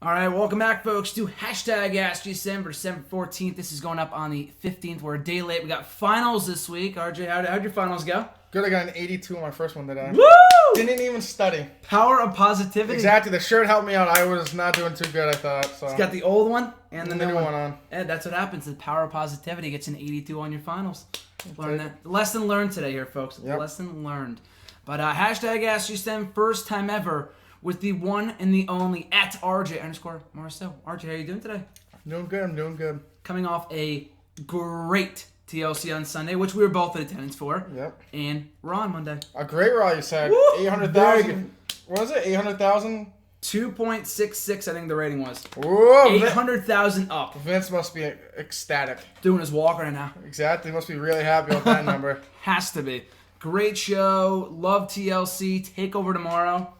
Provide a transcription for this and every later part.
All right, welcome back, folks, to hashtag AskGSM for December 14th. This is going up on the 15th. We're a day late. We got finals this week. RJ, how'd your finals go? Good, I got an 82 on my first one today. Woo! Didn't even study. Power of positivity. Exactly. The shirt helped me out. I was not doing too good, I thought. So. It's got the old one and the new one on. And that's what happens. The power of positivity gets an 82 on your finals. Learn that. Lesson learned today here, folks. Yep. Lesson learned. But hashtag AskGSM, first time ever, with the one and the only at RJ_Marceau. RJ, how you doing today? I'm doing good. Coming off a great TLC on Sunday, which we were both in attendance for. Yep. And Raw on Monday. A great Raw, you said. Woo! 800,000. What was it? 800,000? 2.66, I think the rating was. Whoa! 800,000 up. Vince must be ecstatic. Doing his walk right now. Exactly. Must be really happy with that number. Has to be. Great show. Love TLC. TakeOver tomorrow.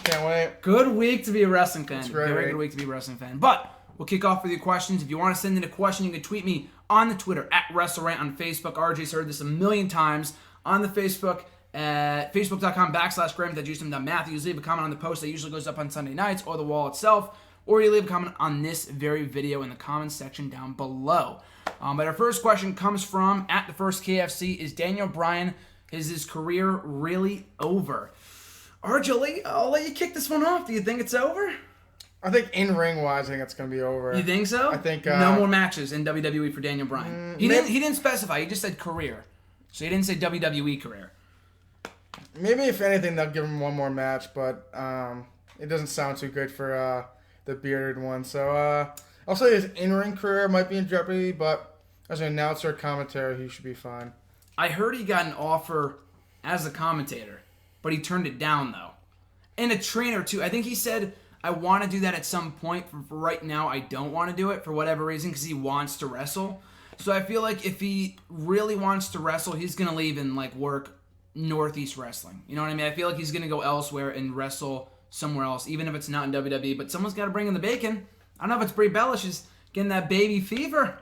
Can't wait. Good week to be a wrestling fan. It's great. Very good week to be a wrestling fan. But we'll kick off with your questions. If you want to send in a question, you can tweet me on the Twitter at WrestleRant on Facebook. RJ's heard this a million times on the Facebook at facebook.com/Graham.Juicem.Matthews. Leave a comment on the post that usually goes up on Sunday nights or the wall itself, or you leave a comment on this very video in the comments section down below. But our first question comes from at the first KFC. Is Daniel Bryan, is his career really over? RJ, I'll let you kick this one off. Do you think it's over? I think in-ring wise, I think it's going to be over. You think so? I think no more matches in WWE for Daniel Bryan. He didn't specify. He just said career. So he didn't say WWE career. Maybe if anything, they'll give him one more match, but it doesn't sound too good for the bearded one. So I'll say his in-ring career might be in jeopardy, but as an announcer, commentary, he should be fine. I heard he got an offer as a commentator, but he turned it down, though. And a trainer, too. I think he said, I want to do that at some point. For right now, I don't want to do it for whatever reason, because he wants to wrestle. So I feel like if he really wants to wrestle, he's going to leave and work Northeast Wrestling. You know what I mean? I feel like he's going to go elsewhere and wrestle somewhere else, even if it's not in WWE. But someone's got to bring in the bacon. I don't know if it's Brie Bella. She's getting that baby fever.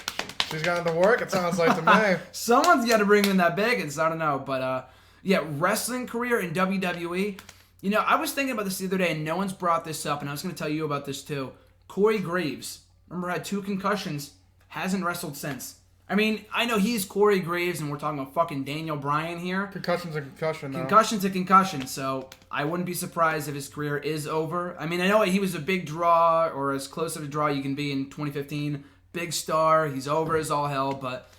She's got to work, it sounds like to me. Someone's got to bring in that bacon, so I don't know. But, yeah, wrestling career in WWE. You know, I was thinking about this the other day, and no one's brought this up, and I was going to tell you about this too. Corey Graves, remember, had 2 concussions, hasn't wrestled since. I mean, I know he's Corey Graves, and we're talking about fucking Daniel Bryan here. Concussion's a concussion, though. Concussion's a concussion, so I wouldn't be surprised if his career is over. I mean, I know he was a big draw, or as close of a draw you can be in 2015. Big star, he's over as all hell, but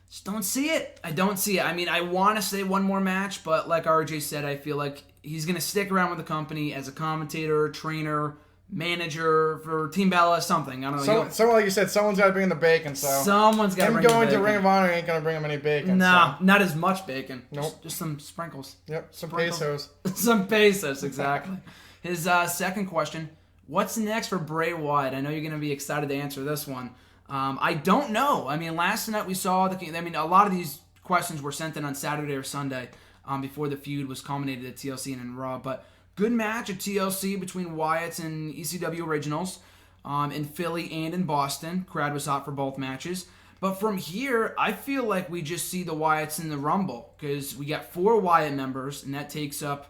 just don't see it. I don't see it. I mean, I want to say one more match, but like RJ said, I feel like he's going to stick around with the company as a commentator, trainer, manager for Team Bella, something. I don't know. Someone, like you said, someone's got to bring in the bacon, so. Someone's got to bring in the bacon. Him going to Ring of Honor ain't going to bring him any bacon. No, so. not as much bacon. Nope. Just some sprinkles. Yep, some sprinkles. pesos. Some pesos, exactly. His second question, what's next for Bray Wyatt? I know you're going to be excited to answer this one. I don't know. I mean, last night we saw a lot of these questions were sent in on Saturday or Sunday before the feud was culminated at TLC and in Raw. But good match at TLC between Wyatt's and ECW Originals in Philly and in Boston. Crowd was hot for both matches. But from here, I feel like we just see the Wyatts in the Rumble because we got 4 Wyatt members, and that takes up,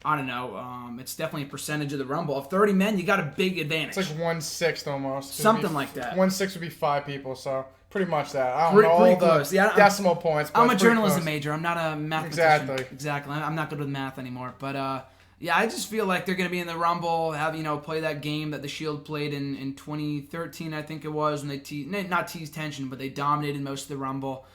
I don't know, it's definitely a percentage of the Rumble. Of 30 men, you got a big advantage. It's like 1/6 almost. Something like that. 1/6 would be 5 people, so pretty much that. I don't know all close. the Yeah, decimal points, but I'm a it's pretty journalism close. major. I'm not a mathematician. Exactly. I'm not good with math anymore. But, yeah, I just feel like they're going to be in the Rumble, play that game that the Shield played in 2013, I think it was, when they not teased tension, but they dominated most of the Rumble.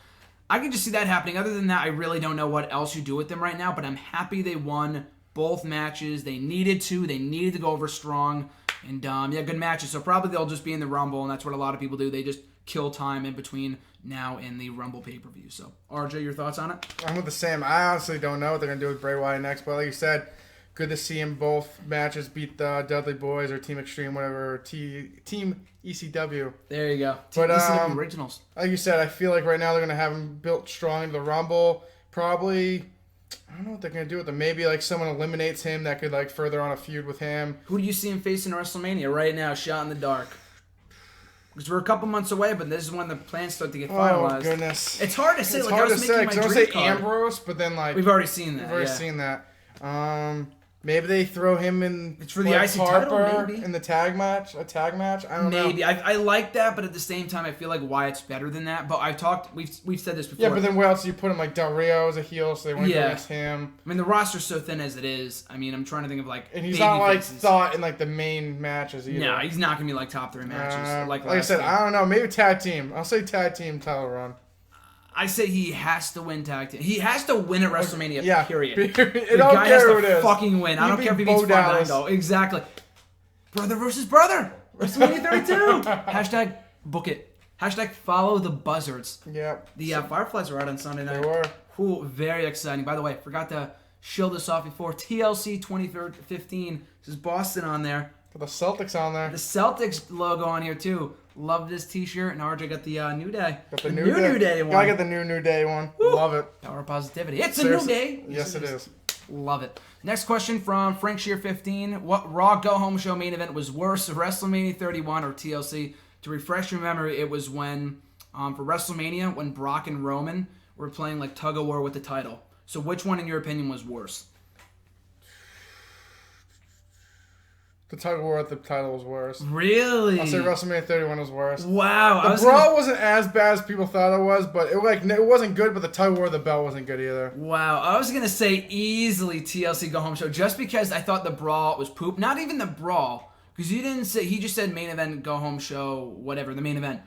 I can just see that happening. Other than that, I really don't know what else you do with them right now, but I'm happy they won both matches. They needed to. They needed to go over strong. And, yeah, good matches. So probably they'll just be in the Rumble, and that's what a lot of people do. They just kill time in between now and the Rumble pay-per-view. So, RJ, your thoughts on it? I'm with the same. I honestly don't know what they're going to do with Bray Wyatt next, but like you said, good to see him both matches beat the Dudley Boys or Team Extreme, whatever, Team ECW. There you go. Team ECW Originals. Like you said, I feel like right now they're going to have him built strong into the Rumble. Probably, I don't know what they're going to do with him. Maybe like someone eliminates him that could like further on a feud with him. Who do you see him facing WrestleMania right now, shot in the dark? Because we're a couple months away, but this is when the plans start to get finalized. Oh, goodness. It's hard to say. It's like, hard I was to making say, my because I dream would say card. Ambrose, but then like... We've already seen that. We've already seen that. Maybe they throw him in. It's for the IC title, maybe. In the tag match, a tag match. I don't know. Maybe I like that, but at the same time, I feel like Wyatt's better than that. But we've said this before. Yeah, but then where else do you put him? Like Del Rio as a heel, so they want to go against him. I mean, the roster's so thin as it is. I mean, I'm trying to think of like. And he's not like thought in like the main matches either. No, he's not gonna be like top 3 matches. Like I said, I don't know. Maybe tag team. I'll say tag team title run. I say he has to win tag team. He has to win at WrestleMania. Yeah, period. It the don't guy care has who it to is. fucking win. I don't care if he beats Fandango. Exactly. Brother versus brother. WrestleMania 32. Hashtag book it. Hashtag follow the buzzards. Yep. The Fireflies are out on Sunday night. They were. Cool. Very exciting. By the way, forgot to show this off before. TLC 2015. This is Boston on there. Got the Celtics on there. The Celtics logo on here too. Love this T-shirt, and RJ got the New Day. Got the New Day one. Gotta get the New Day one. Woo. Love it. Power of positivity. It's Seriously. A new day. Yes, it is. Love it. Next question from Frank Shear 15. What Raw Go Home Show main event was worse, WrestleMania 31 or TLC? To refresh your memory, it was when for WrestleMania when Brock and Roman were playing like tug of war with the title. So which one, in your opinion, was worse? The tug of war at the title was worse. Really? I'll say WrestleMania 31 was worse. Wow. The brawl wasn't as bad as people thought it was, but it wasn't good, but the tug of war of the belt wasn't good either. Wow. I was going to say easily TLC Go Home Show just because I thought the brawl was poop. Not even the brawl, because you didn't say, he just said main event, Go Home Show, whatever, the main event.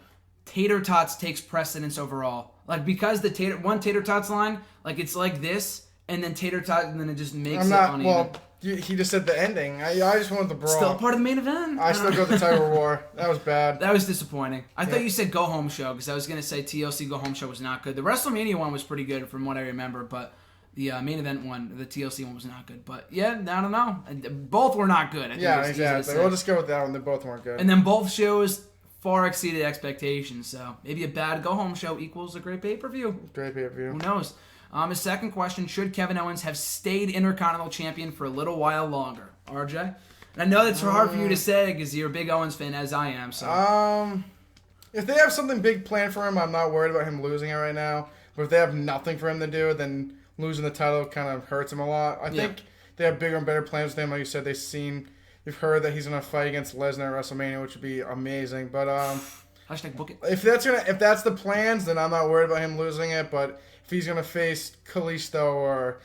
Tater Tots takes precedence overall. Like, because the Tater Tots line, like, it's like this, and then Tater Tot, and then it just makes it uneven. Well, he just said the ending. I just wanted the brawl. Still part of the main event. I still go with the title war. That was bad. That was disappointing. I thought you said Go Home Show because I was going to say TLC Go Home Show was not good. The WrestleMania one was pretty good from what I remember, but the main event one, the TLC one, was not good. But yeah, I don't know. Both were not good. I think exactly. We'll just go with that one. They both weren't good. And then both shows far exceeded expectations. So maybe a bad Go Home Show equals a great pay-per-view. Great pay-per-view. Who knows? His second question, should Kevin Owens have stayed Intercontinental Champion for a little while longer? RJ? And I know that's hard for you to say because you're a big Owens fan, as I am. So. If they have something big planned for him, I'm not worried about him losing it right now. But if they have nothing for him to do, then losing the title kind of hurts him a lot. I think they have bigger and better plans with him. Like you said, you've heard that he's going to fight against Lesnar at WrestleMania, which would be amazing. But hashtag book it. If that's the plans, then I'm not worried about him losing it. But if he's going to face Kalisto or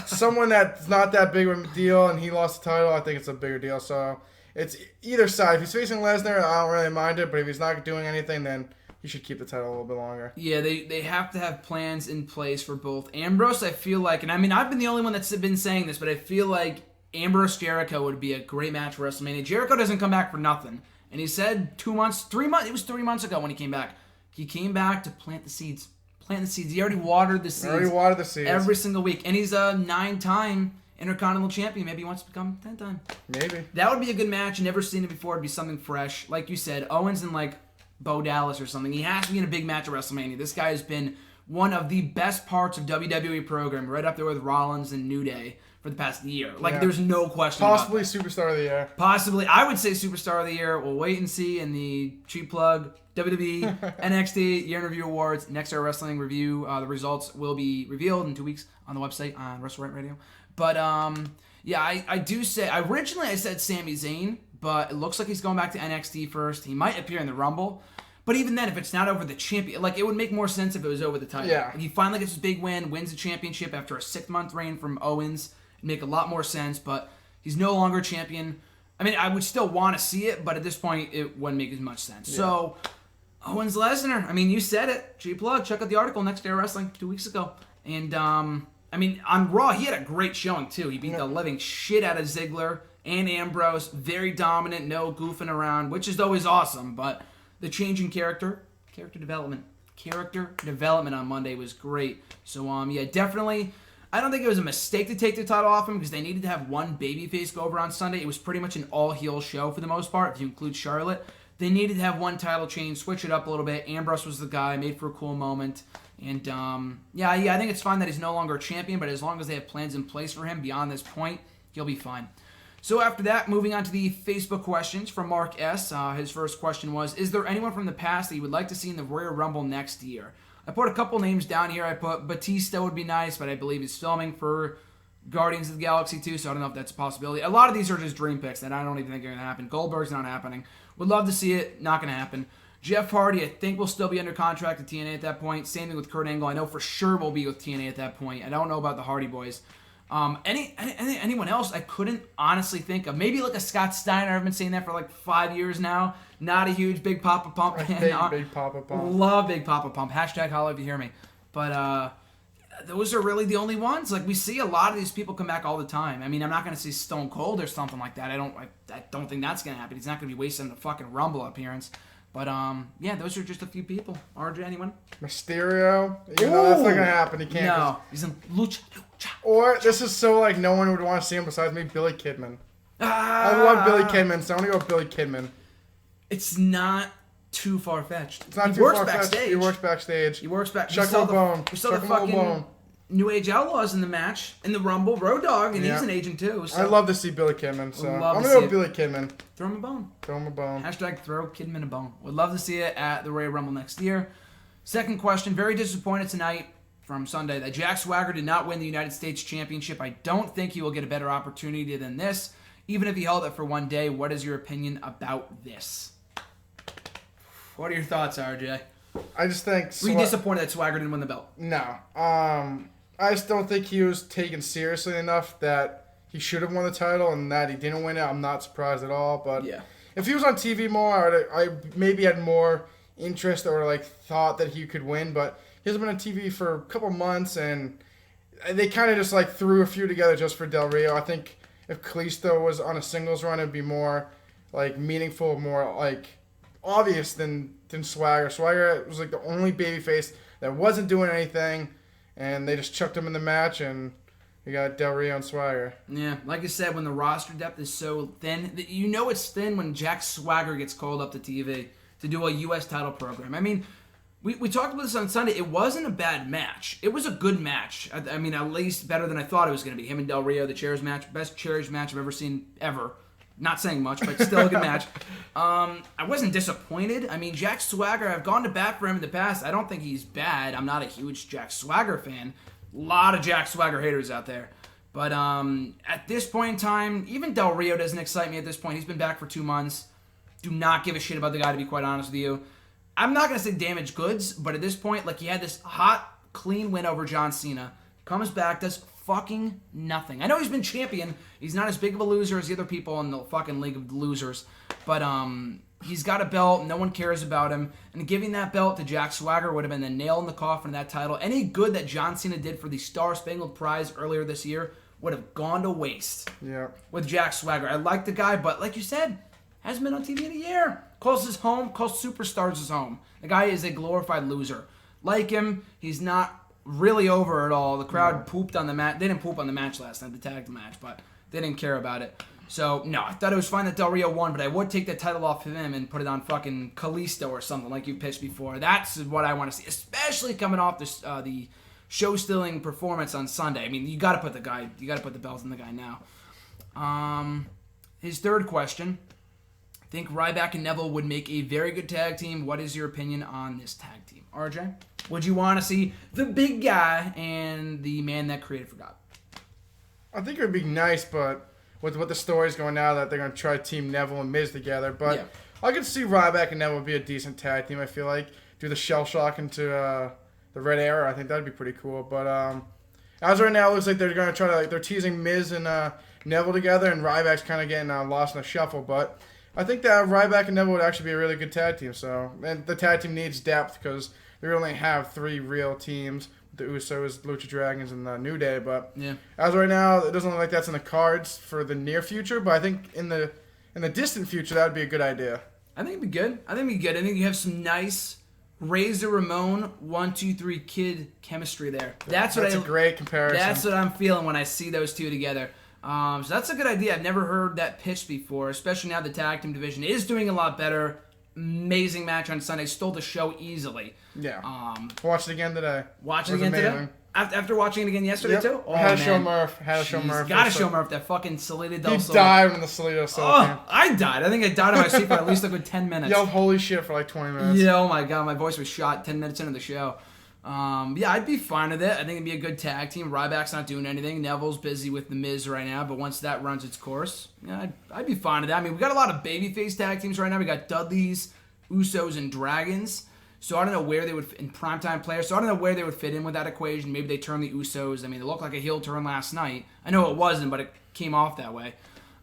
someone that's not that big of a deal and he lost the title, I think it's a bigger deal. So it's either side. If he's facing Lesnar, I don't really mind it. But if he's not doing anything, then he should keep the title a little bit longer. Yeah, they have to have plans in place for both. Ambrose, I feel like, and I mean, I've been the only one that's been saying this, but I feel like Ambrose Jericho would be a great match for WrestleMania. Jericho doesn't come back for nothing. And he said 3 months, it was 3 months ago when he came back. He came back to plant the seeds. He already watered the seeds. Every single week. And he's a 9-time Intercontinental Champion. Maybe he wants to become 10-time. Maybe. That would be a good match. Never seen it before. It'd be something fresh. Like you said, Owens and like Bo Dallas or something. He has to be in a big match at WrestleMania. This guy has been one of the best parts of WWE program, right up there with Rollins and New Day for the past year. Like, there's no question Possibly about that. Superstar of the Year. Possibly. I would say Superstar of the Year. We'll wait and see in the cheap plug. WWE, NXT, Year in Review Awards, Next Era Wrestling Review. The results will be revealed in 2 weeks on the website on WrestleRant Radio. But, I do say, originally I said Sami Zayn, but it looks like he's going back to NXT first. He might appear in the Rumble. But even then, if it's not over the champion, like, it would make more sense if it was over the title. Yeah. He finally gets his big win, wins the championship after a 6-month reign from Owens. It'd make a lot more sense, but he's no longer champion. I mean, I would still want to see it, but at this point, it wouldn't make as much sense. Yeah. So, Owens Lesnar, I mean, you said it. G-Plug, check out the article, Next Era Wrestling, 2 weeks ago. And, I mean, on Raw, he had a great showing, too. He beat the living shit out of Ziggler and Ambrose. Very dominant, no goofing around, which is always awesome, but the change in character development on Monday was great. So, definitely, I don't think it was a mistake to take the title off him because they needed to have one babyface go over on Sunday. It was pretty much an all-heel show for the most part, if you include Charlotte. They needed to have one title change, switch it up a little bit. Ambrose was the guy, made for a cool moment. And, I think it's fine that he's no longer a champion, but as long as they have plans in place for him beyond this point, he'll be fine. So after that, moving on to the Facebook questions from Mark S. His first question was, is there anyone from the past that you would like to see in the Royal Rumble next year? I put a couple names down here. I put Batista would be nice, but I believe he's filming for Guardians of the Galaxy too, so I don't know if that's a possibility. A lot of these are just dream picks that I don't even think are going to happen. Goldberg's not happening. Would love to see it. Not going to happen. Jeff Hardy, I think, will still be under contract at TNA at that point. Same thing with Kurt Angle. I know for sure we'll be with TNA at that point. I don't know about the Hardy Boys. Anyone else I couldn't honestly think of. Maybe like a Scott Steiner. I've been saying that for like 5 years now. Not a huge Big Papa Pump fan. Big Papa Pump. Love Big Papa Pump. Hashtag holla if you hear me. But those are really the only ones. Like, we see a lot of these people come back all the time. I mean, I'm not going to see Stone Cold or something like that. I don't think that's going to happen. He's not going to be wasting a fucking Rumble appearance. But, yeah, those are just a few people. RJ, anyone? Mysterio. Even though that's not going to happen. He can't. No. He's in Lucha. Or, this is so, like, no one would want to see him besides me, Billy Kidman. I love Billy Kidman, so I'm going to go with Billy Kidman. It's not too far-fetched. It's not too far-fetched. He works backstage. He works back. Chuck Bone. We saw the fucking New Age Outlaws in the match, in the Rumble. Road Dogg, and he's an agent too. So. I'd love to see Billy Kidman, so I'm going to go with Billy Kidman. Throw him a bone. Throw him a bone. Hashtag throw Kidman a bone. Would love to see it at the Royal Rumble next year. Second question, very disappointed tonight from Sunday that Jack Swagger did not win the United States Championship. I don't think he will get a better opportunity than this. Even if he held it for one day, what is your opinion about this? What are your thoughts, RJ? I just think... Were you disappointed that Swagger didn't win the belt? No. I just don't think he was taken seriously enough that he should have won the title, and that he didn't win it. I'm not surprised at all. But if he was on TV more, I maybe had more interest or like thought that he could win. But he hasn't been on TV for a couple months, and they kind of just like threw a few together just for Del Rio. I think if Kalisto was on a singles run, it'd be more like meaningful, more like obvious than Swagger. Swagger was like the only babyface that wasn't doing anything, and they just chucked him in the match, and you got Del Rio and Swagger. Yeah, like I said, when the roster depth is so thin, you know it's thin when Jack Swagger gets called up to TV to do a U.S. title program. I mean, we talked about this on Sunday. It wasn't a bad match. It was a good match. I mean, at least better than I thought it was going to be. Him and Del Rio, the chairs match, best chairs match I've ever seen ever. Not saying much, but still a good match. I wasn't disappointed. I mean, Jack Swagger, I've gone to bat for him in the past. I don't think he's bad. I'm not a huge Jack Swagger fan. A lot of Jack Swagger haters out there. But at this point in time, even Del Rio doesn't excite me at this point. He's been back for 2 months. Do not give a shit about the guy, to be quite honest with you. I'm not going to say damaged goods, but at this point, like, he had this hot, clean win over John Cena. Comes back, does fucking nothing. I know he's been champion. He's not as big of a loser as the other people in the fucking League of Losers. But he's got a belt. No one cares about him. And giving that belt to Jack Swagger would have been the nail in the coffin of that title. Any good that John Cena did for the Star Spangled Prize earlier this year would have gone to waste with Jack Swagger. I like the guy, but like you said, hasn't been on TV in a year. Calls his home, calls Superstars his home. The guy is a glorified loser. Like him, he's not really over at all. The crowd pooped on the match. They didn't poop on the match last night, the tag match, but they didn't care about it. So, no, I thought it was fine that Del Rio won, but I would take the title off of him and put it on fucking Kalisto or something like you pitched before. That's what I want to see, especially coming off this, the show-stealing performance on Sunday. I mean, you got to put the belt on the guy now. His third question. I think Ryback and Neville would make a very good tag team. What is your opinion on this tag team? RJ? Would you want to see the big guy and the man that created for God? I think it would be nice, but with what the story's going now, that they're going to try to team Neville and Miz together. But I could see Ryback and Neville would be a decent tag team, I feel like. Do the shell shock into the Red Era. I think that would be pretty cool. But as right now, it looks like they're going to try to, they're teasing Miz and Neville together, and Ryback's kind of getting lost in the shuffle. But I think that Ryback and Neville would actually be a really good tag team. So, and the tag team needs depth because they only have 3 real teams: the Usos, Lucha Dragons, and the New Day. But as right now, it doesn't look like that's in the cards for the near future. But I think in the distant future, that would be a good idea. I think it'd be good. I think you have some nice Razor Ramon 1, 2, 3 Kid chemistry there. That's a great comparison. That's what I'm feeling when I see those two together. So that's a good idea. I've never heard that pitched before, especially now the tag team division is doing a lot better. Amazing match on Sunday. Stole the show easily. Yeah. Watched it again today. Watch it again today? After watching it again yesterday, too? Oh, had to show Murph. Gotta show Murph that fucking Salida del Sol. He died when the Salida Sol came. I died. I think I died on my seat for at least a good 10 minutes. Yelled holy shit for like 20 minutes. Yeah, oh my god. My voice was shot 10 minutes into the show. Yeah, I'd be fine with it. I think it'd be a good tag team. Ryback's not doing anything. Neville's busy with The Miz right now, but once that runs its course, yeah, I'd be fine with that. I mean, we got a lot of babyface tag teams right now. We got Dudleys, Usos, and Dragons. So I don't know where they would, in primetime players, so I don't know where they would fit in with that equation. Maybe they turn the Usos. I mean, it looked like a heel turn last night. I know it wasn't, but it came off that way.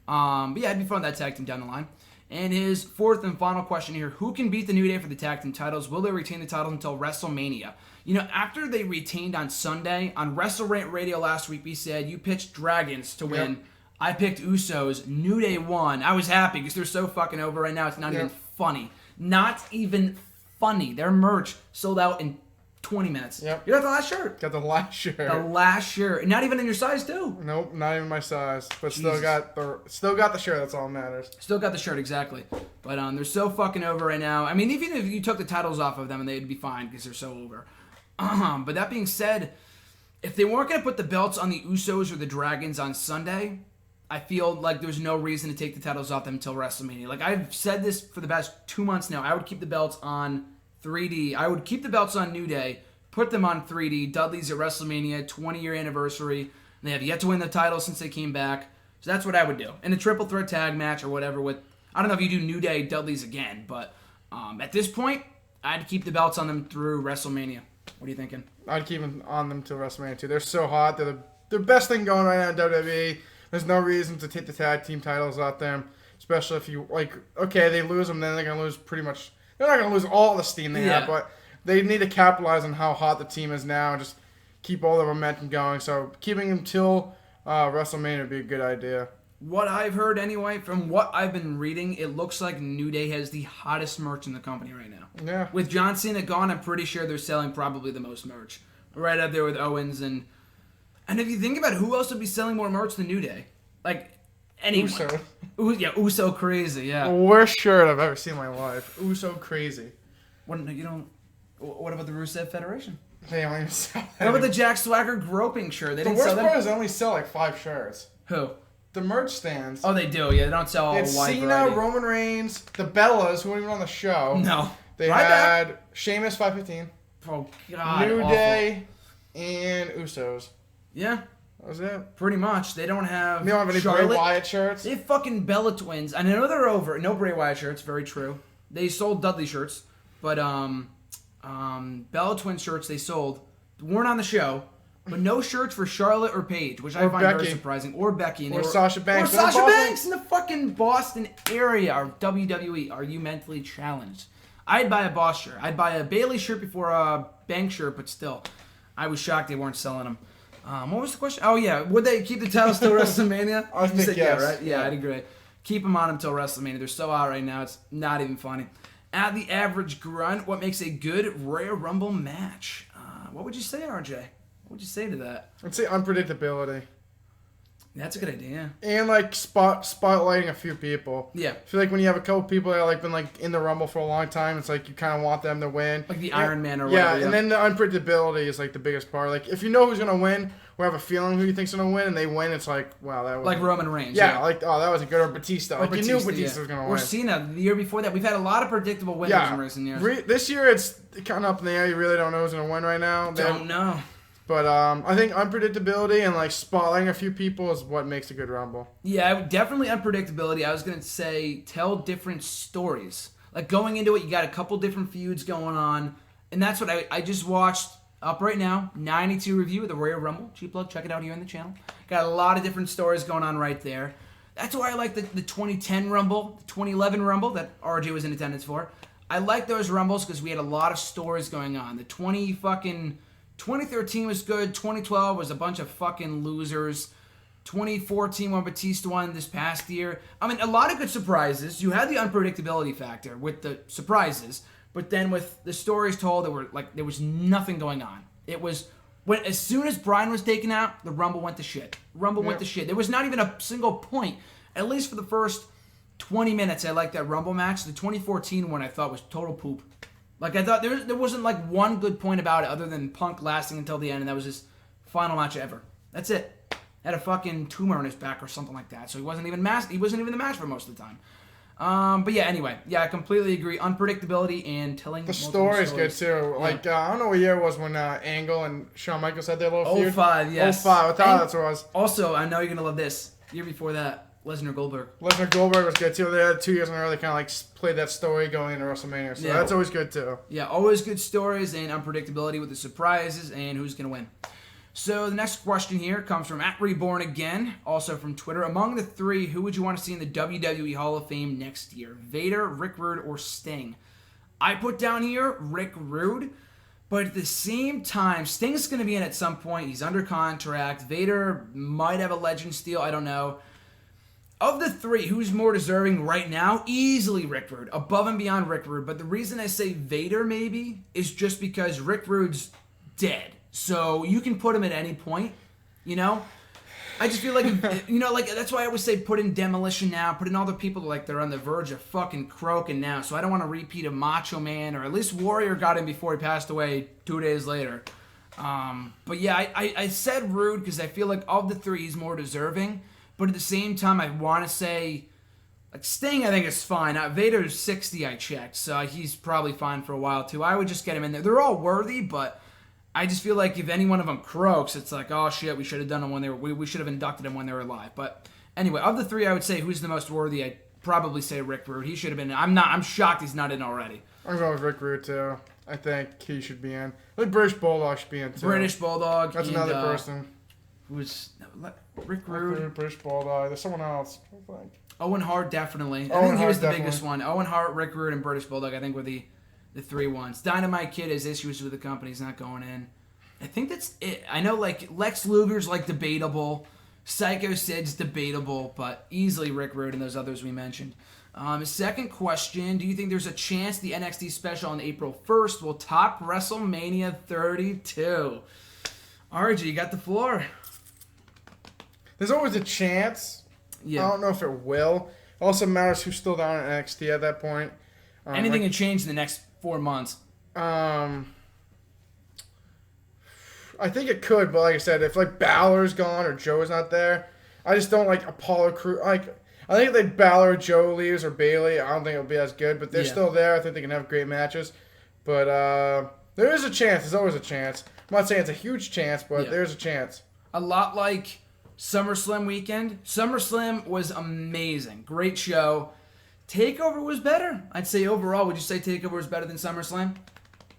But yeah, it'd be fun with that tag team down the line. And his fourth and final question here, who can beat the New Day for the tag team titles? Will they retain the titles until WrestleMania? You know, after they retained on Sunday, on WrestleRant Radio last week, we said, you pitched Dragons to win. Yep. I picked Usos. New Day won. I was happy because they're so fucking over right now. It's not even funny. Not even funny. Their merch sold out in 20 minutes. Yep. You got the last shirt. Got the last shirt. The last shirt. Not even in your size, too. Nope, not even my size. But still got the shirt. That's all that matters. Still got the shirt, exactly. But they're so fucking over right now. I mean, even if you took the titles off of them, and they'd be fine because they're so over. But that being said, if they weren't going to put the belts on the Usos or the Dragons on Sunday, I feel like there's no reason to take the titles off them until WrestleMania. Like, I've said this for the past 2 months now. I would keep the belts on 3D. I would keep the belts on New Day, put them on 3D. Dudley's at WrestleMania, 20-year anniversary. They have yet to win the title since they came back. So that's what I would do. In a triple threat tag match or whatever with, I don't know if you do New Day, Dudley's again, but at this point, I'd keep the belts on them through WrestleMania. What are you thinking? I'd keep them on them till WrestleMania too. They're so hot. They're the best thing going right now in WWE. There's no reason to take the tag team titles out them, especially if you, like, okay, they lose them, then they're going to lose pretty much, they're not going to lose all the steam they have, but they need to capitalize on how hot the team is now and just keep all the momentum going. So keeping them till WrestleMania would be a good idea. What I've heard anyway, from what I've been reading, it looks like New Day has the hottest merch in the company right now. Yeah. With John Cena gone, I'm pretty sure they're selling probably the most merch. Right up there with Owens and if you think about it, who else would be selling more merch than New Day? Like, anyone. Uso crazy, yeah. The worst shirt I've ever seen in my life. Uso crazy. What about the Rusev Federation? They don't even sell that. What about the Jack Swagger groping shirt? The worst part is they only sell like 5 shirts. Who? The merch stands. Oh, they do. Yeah, they don't sell all it's wide Cena, variety. Roman Reigns, the Bellas, who weren't even on the show. No. They had Sheamus 515. Oh, God. New awful. Day and Usos. Yeah. That was it. Pretty much. They don't have any Charlotte. Bray Wyatt shirts. They have fucking Bella Twins. I know they're over. No Bray Wyatt shirts. Very true. They sold Dudley shirts. But Bella Twins shirts they sold weren't on the show. But no shirts for Charlotte or Paige, which I find very surprising. Or Becky. Or Sasha Banks. Or Sasha Banks in the fucking Boston area. Or WWE. Are you mentally challenged? I'd buy a Boss shirt. I'd buy a Bailey shirt before a Banks shirt, but still. I was shocked they weren't selling them. What was the question? Oh, yeah. Would they keep the titles till WrestleMania? I think yes. Yeah, right? Yeah, I'd agree. Keep them on until WrestleMania. They're so hot right now, it's not even funny. At the average grunt, what makes a good Royal Rumble match? What would you say, RJ? What would you say to that? I'd say unpredictability. That's a good idea. And like spotlighting a few people. Yeah. I feel like when you have a couple people that have been like in the Rumble for a long time, it's like you kind of want them to win. Like the Iron Man or whatever. Yeah, and then the unpredictability is like the biggest part. Like if you know who's gonna win, or have a feeling who you think's gonna win, and they win, it's like wow, that was like Roman Reigns. Yeah, like oh that was a good or Batista. Like Batista, you knew Batista was gonna win. Or Cena the year before that. We've had a lot of predictable winners in recent years. This year it's kind of up in the air. You really don't know who's gonna win right now. Don't know. But I think unpredictability and like spotlighting a few people is what makes a good Rumble. Yeah, definitely unpredictability. I was going to say tell different stories. Like going into it, you got a couple different feuds going on. And that's what I just watched up right now. 92 review of the Royal Rumble. Cheap plug, check it out here on the channel. Got a lot of different stories going on right there. That's why I like the 2010 Rumble, the 2011 Rumble that RJ was in attendance for. I like those Rumbles because we had a lot of stories going on. The 2013 was good. 2012 was a bunch of fucking losers. 2014 when Batista won this past year. I mean, a lot of good surprises. You had the unpredictability factor with the surprises, but then with the stories told, there was nothing going on. It was as soon as Bryan was taken out, the Rumble went to shit. Went to shit. There was not even a single point. At least for the first 20 minutes, I liked that Rumble match. The 2014 one I thought was total poop. Like, I thought there wasn't, like, one good point about it other than Punk lasting until the end, and that was his final match ever. That's it. Had a fucking tumor in his back or something like that, so he wasn't even the match for most of the time. But yeah, anyway, yeah, I completely agree. Unpredictability and telling The multiple story's good stories. too. Yeah. Like I don't know what year it was when Angle and Shawn Michaels had their little feud. 05, yes. 05, I thought And that's what it was. Also, I know you're gonna love this. Year before that, Lesnar Goldberg. Lesnar Goldberg was good too. They had 2 years in a row. They kind of like played that story going into WrestleMania, so Yeah. that's always good too. Yeah, always good stories and unpredictability with the surprises and who's gonna win. So the next question here comes from @Reborn again, also from Twitter. Among the three, who would you want to see in the WWE Hall of Fame next year? Vader, Rick Rude, or Sting? I put down here Rick Rude, but at the same time, Sting's going to be in at some point. He's under contract. Vader might have a legend steal. I don't know. Of the three, who's more deserving right now? Easily Rick Rude, above and beyond Rick Rude. But the reason I say Vader maybe is just because Rick Rude's dead. So you can put him at any point, you know? I just feel like, like that's why I always say put in Demolition now, put in all the people like they're on the verge of fucking croaking now. So I don't want to repeat a Macho Man, or at least Warrior got him before he passed away 2 days later. But yeah, I said Rude because I feel like of the three, he's more deserving. But at the same time, I want to say, like Sting, I think is fine. Vader's 60, I checked, so he's probably fine for a while too. I would just get him in there. They're all worthy, but I just feel like if any one of them croaks, it's like, oh shit, we should have done them when they were. We should have inducted them when they were alive. But anyway, of the three, I would say who's the most worthy. I'd probably say Rick Rude. He should have been. I'm shocked he's not in already. I'm going with Rick Rude too. I think he should be in. I think British Bulldog should be in too. British Bulldog. That's another person. Who's Rick Rude? British Bulldog. There's someone else, I think. Owen Hart, definitely. I Owen think he was Hart, the biggest one. Owen Hart, Rick Rude, and British Bulldog, I think, were the three ones. Dynamite Kid has issues with the company. He's not going in. I think that's it. I know, like, Lex Luger's, like, debatable. Psycho Sid's debatable, but easily Rick Rude and those others we mentioned. Second question, do you think there's a chance the NXT special on April 1st will top WrestleMania 32? RG, you got the floor. There's always a chance. Yeah. I don't know if it will. It also matters who's still down in NXT at that point. Anything can change in the next 4 months. I think it could, but like I said, if like Balor's gone or Joe's not there, I just don't like Apollo Crew. Like I think if like Balor, Joe leaves, or Bailey, I don't think it'll be as good. But they're still there. I think they can have great matches. But there is a chance. There's always a chance. I'm not saying it's a huge chance, but there's a chance. A lot like SummerSlam weekend. SummerSlam was amazing. Great show. TakeOver was better. I'd say overall, would you say TakeOver was better than SummerSlam?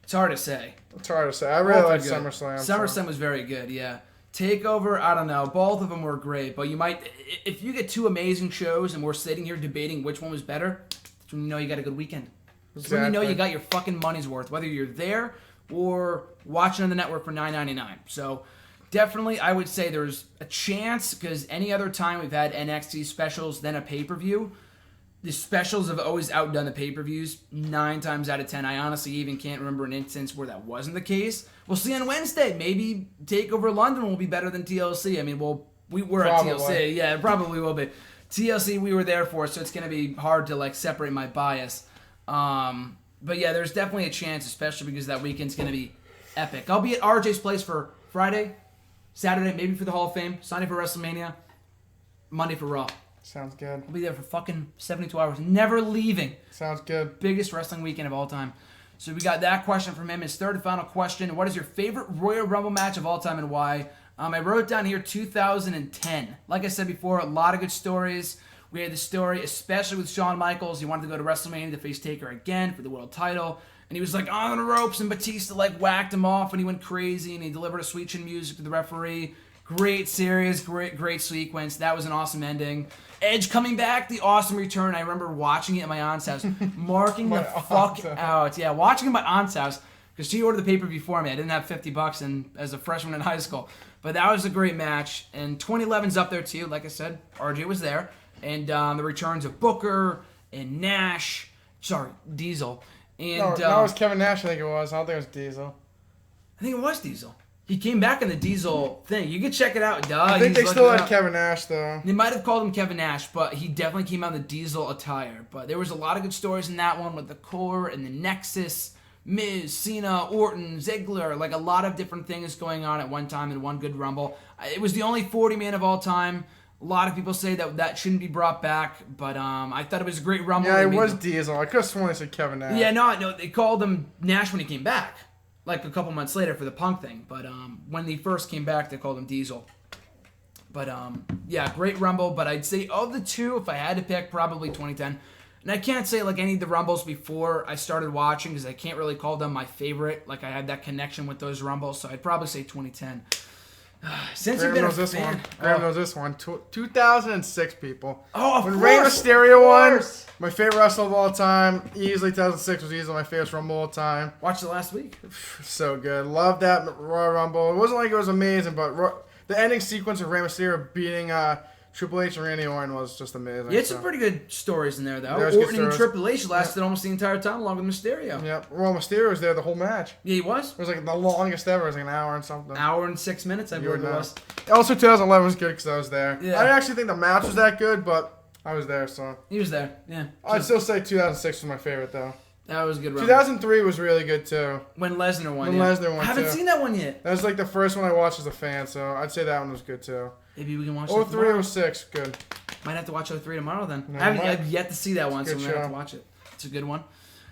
It's hard to say. It's hard to say. I really like SummerSlam. SummerSlam was very good, yeah. TakeOver, I don't know. Both of them were great, but you might, if you get two amazing shows and we're sitting here debating which one was better, that's when you know you got a good weekend. That's when you know you got your fucking money's worth, whether you're there or watching on the network for $9.99. So definitely, I would say there's a chance, because any other time we've had NXT specials than a pay-per-view, the specials have always outdone the pay-per-views 9 times out of 10. I honestly even can't remember an instance where that wasn't the case. We'll see on Wednesday. Maybe TakeOver London will be better than TLC. I mean, we were at TLC. Yeah, it probably will be. TLC we were there for, so it's going to be hard to like separate my bias. But yeah, there's definitely a chance, especially because that weekend's going to be epic. I'll be at RJ's place for Friday, Saturday, maybe for the Hall of Fame, Sunday for WrestleMania, Monday for Raw. Sounds good. I'll be there for fucking 72 hours, never leaving. Sounds good. Biggest wrestling weekend of all time. So we got that question from him. His third and final question: what is your favorite Royal Rumble match of all time and why? I wrote down here 2010. Like I said before, a lot of good stories. We had the story, especially with Shawn Michaels. He wanted to go to WrestleMania to face Taker again for the world title. And he was like on the ropes, and Batista like whacked him off, and he went crazy, and he delivered a sweet chin music to the referee. Great series, great sequence. That was an awesome ending. Edge coming back, the awesome return. I remember watching it at my aunt's house, marking the fuck out. Yeah, watching it at my aunt's house, because she ordered the pay-per-view for me. I didn't have 50 bucks as a freshman in high school. But that was a great match. And 2011's up there too. Like I said, RJ was there. And the returns of Booker and Nash. Sorry, Diesel. And no, it was Kevin Nash, I think it was. I don't think it was Diesel. I think it was Diesel. He came back in the Diesel thing. You can check it out. I think they still had Kevin Nash, though. They might have called him Kevin Nash, but he definitely came out in the Diesel attire. But there was a lot of good stories in that one with the Core and the Nexus, Miz, Cena, Orton, Ziggler. Like a lot of different things going on at one time in one good Rumble. It was the only 40-man of all time. A lot of people say that shouldn't be brought back, but I thought it was a great Rumble. Yeah, it was Diesel. I could have sworn they said Kevin Nash. Yeah, no, they called him Nash when he came back, like a couple months later for the Punk thing. But when he first came back, they called him Diesel. But yeah, great Rumble. But I'd say of the two, if I had to pick, probably 2010. And I can't say like any of the Rumbles before I started watching because I can't really call them my favorite. Like I had that connection with those Rumbles, so I'd probably say 2010. Since you've been a fan, Graham knows this one. 2006, people. Oh, of when course. Rey Mysterio won, my favorite wrestler of all time. Easily 2006 was easily my favorite Rumble of all time. Watched it last week. So good. Loved that Royal Rumble. It wasn't like it was amazing, but the ending sequence of Rey Mysterio beating Triple H and Randy Orton was just amazing. You had some pretty good stories in there, though. There's Orton and Triple H lasted almost the entire time, along with Mysterio. Yep. Well, Mysterio was there the whole match. Yeah, he was. It was like the longest ever. It was like an hour and something. Hour and 6 minutes, I believe it was. Also, 2011 was good because I was there. Yeah. I didn't actually think the match was that good, but I was there, so. He was there, yeah. I'd still say 2006 was my favorite, though. That was a good run. 2003 was really good, too. When Lesnar won, Lesnar won, I haven't seen that one yet. That was like the first one I watched as a fan, so I'd say that one was good, too. Maybe we can watch 03 or 06, good. Might have to watch 03 tomorrow, then. No, I've yet to see that one, so I'm going to have show. to watch it. It's a good one.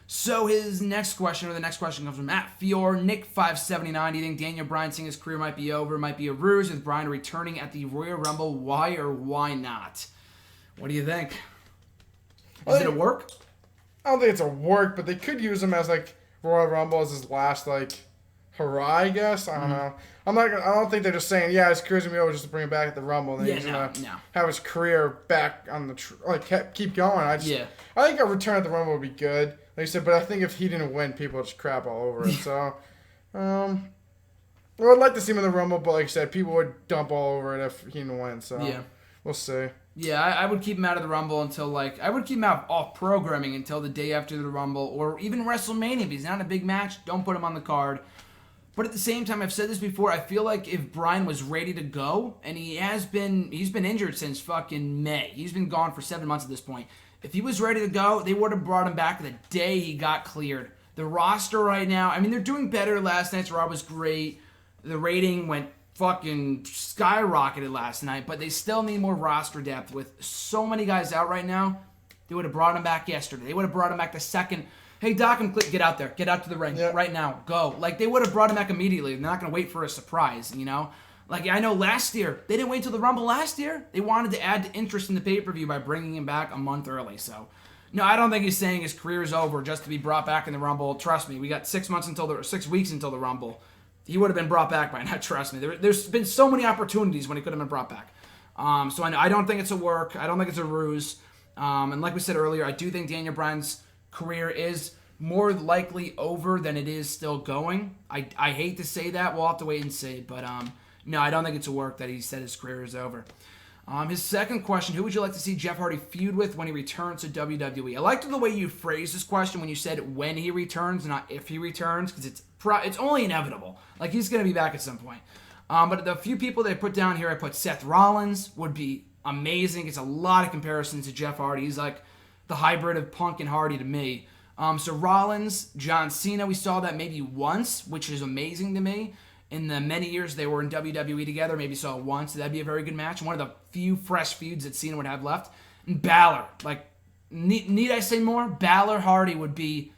So his next question, or the next question, comes from @Fior Nick579. Do you think Daniel Bryan saying his career might be over, might be a ruse with Bryan returning at the Royal Rumble? Why or why not? What do you think? Is it a work? I don't think it's a work, but they could use him as like Royal Rumble as his last like hurrah, I guess. I don't know. I don't think they're just saying, yeah, his career's gonna be over just to bring him back at the Rumble. And then he's gonna have his career back on the keep going. I think a return at the Rumble would be good, like you said. But I think if he didn't win, people would just crap all over it. So, I would like to see him in the Rumble, but like I said, people would dump all over it if he didn't win. So we'll see. Yeah, I would keep him out of the Rumble until, I would keep him out off programming until the day after the Rumble, or even WrestleMania. If he's not in a big match, don't put him on the card. But at the same time, I've said this before, I feel like if Bryan was ready to go, and he's been injured since fucking May. He's been gone for 7 months at this point. If he was ready to go, they would have brought him back the day he got cleared. The roster right now, I mean, they're doing better. Last night's Raw was great. The rating went fucking skyrocketed last night, but they still need more roster depth. With so many guys out right now, they would have brought him back yesterday. They would have brought him back the second. Hey, Doc and Click, get out there. Get out to the ring right now. Go. Like, they would have brought him back immediately. They're not going to wait for a surprise, you know? Like, I know last year, they didn't wait until the Rumble last year. They wanted to add interest in the pay-per-view by bringing him back a month early. So, no, I don't think he's saying his career is over just to be brought back in the Rumble. Trust me, we got 6 weeks until the Rumble. He would have been brought back by now, trust me. There's been so many opportunities when he could have been brought back. So I don't think it's a work. I don't think it's a ruse. And like we said earlier, I do think Daniel Bryan's career is more likely over than it is still going. I hate to say that. We'll have to wait and see. But no, I don't think it's a work that he said his career is over. His second question, who would you like to see Jeff Hardy feud with when he returns to WWE? I liked the way you phrased this question when you said when he returns, not if he returns, because it's only inevitable. Like, he's going to be back at some point. But the few people they put down here, I put Seth Rollins would be amazing. It's a lot of comparisons to Jeff Hardy. He's like the hybrid of Punk and Hardy to me. So Rollins, John Cena, we saw that maybe once, which is amazing to me. In the many years they were in WWE together, maybe saw it once. That'd be a very good match. One of the few fresh feuds that Cena would have left. And Balor, like, need I say more? Balor Hardy would be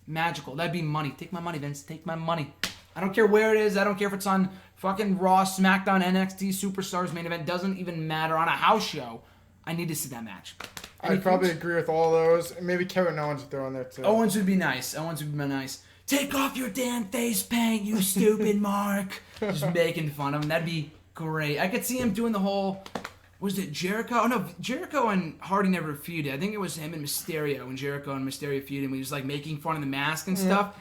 magical. That'd be money. Take my money, Vince. Take my money. I don't care where it is. I don't care if it's on fucking Raw, SmackDown, NXT, Superstars main event. Doesn't even matter. On a house show, I need to see that match. I'd probably agree with all those. Maybe Kevin Owens would throw in there too. Owens would be nice. Take off your damn face paint, you stupid Mark. Just making fun of him. That'd be great. I could see him doing the whole... Was it Jericho? Oh, no. Jericho and Hardy never feuded. I think it was him and Mysterio when Jericho and Mysterio feuded. He was like making fun of the mask and stuff.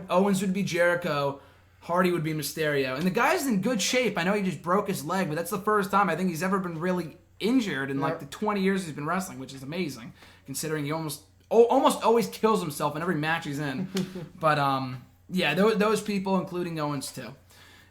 Owens would be Jericho. Hardy would be Mysterio. And the guy's in good shape. I know he just broke his leg, but that's the first time I think he's ever been really injured in like the 20 years he's been wrestling, which is amazing, considering he almost always kills himself in every match he's in. But yeah, those people, including Owens too.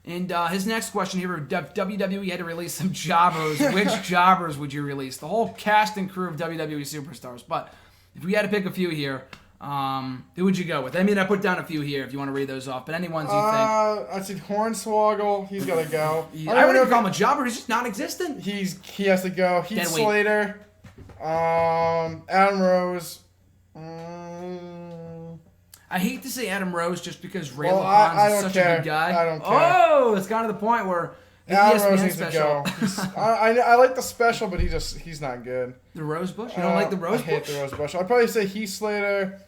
And his next question here, WWE had to release some jobbers. Which jobbers would you release? The whole cast and crew of WWE superstars. But if we had to pick a few here, Who would you go with? I mean, I put down a few here if you want to read those off, but any ones you think? I said Hornswoggle. He's got to go. I wouldn't even call him a jobber. He's just non-existent. He has to go. Heath Slater. Adam Rose. I hate to say Adam Rose just because Ray LeBron's is such a good guy. I don't care. Oh, it's gotten to the point where Adam Rose needs to go. I like the special, but he's not good. The Rose Bush? You don't like the Rose Bush? I hate the Rose Bush. I'd probably say Heath Slater,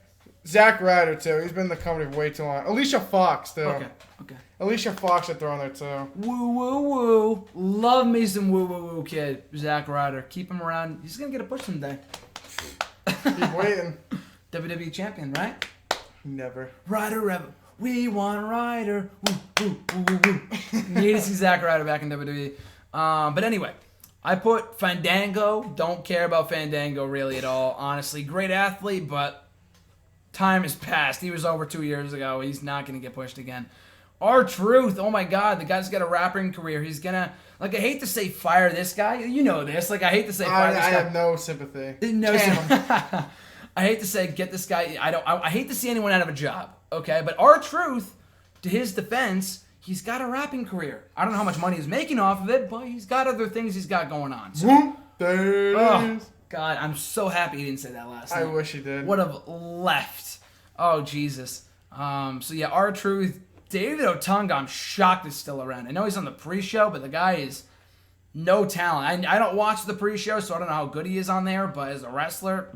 Zack Ryder too. He's been in the company for way too long. Alicia Fox too. Okay. Alicia Fox should throw in there too. Woo woo woo. Love me some woo woo woo kid. Zack Ryder. Keep him around. He's gonna get a push someday. Keep waiting. WWE champion, right? Never. Ryder ever. We want Ryder. Woo woo woo woo woo. Need to see Zack Ryder back in WWE. But anyway, I put Fandango. Don't care about Fandango really at all. Honestly, great athlete, but time has passed. He was over 2 years ago. He's not gonna get pushed again. R-Truth, oh my God, the guy's got a rapping career. He's gonna, I hate to say fire this guy. You know this. I hate to say fire this guy. I have no sympathy. No sympathy. I hate to say get this guy. I hate to see anyone out of a job. Okay, but R-Truth, to his defense, he's got a rapping career. I don't know how much money he's making off of it, but he's got other things he's got going on. So, oh God, I'm so happy he didn't say that last night. I wish he did. Would have left. Oh Jesus. So yeah, R-Truth. David Otunga, I'm shocked is still around. I know he's on the pre-show, but the guy is no talent. I don't watch the pre-show, so I don't know how good he is on there, but as a wrestler,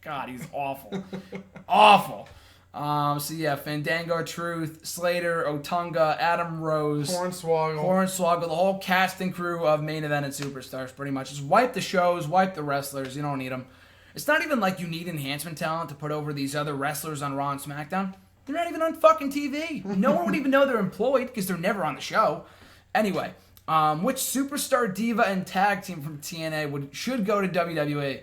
God, he's awful. Awful. So yeah, Fandango, Truth, Slater, Otunga, Adam Rose, Hornswoggle, the whole cast and crew of main event and superstars pretty much. Just wipe the shows, wipe the wrestlers. You don't need them. It's not even like you need enhancement talent to put over these other wrestlers on Raw and SmackDown. They're not even on fucking TV. No one would even know they're employed because they're never on the show. Anyway, which superstar, diva, and tag team from TNA should go to WWE?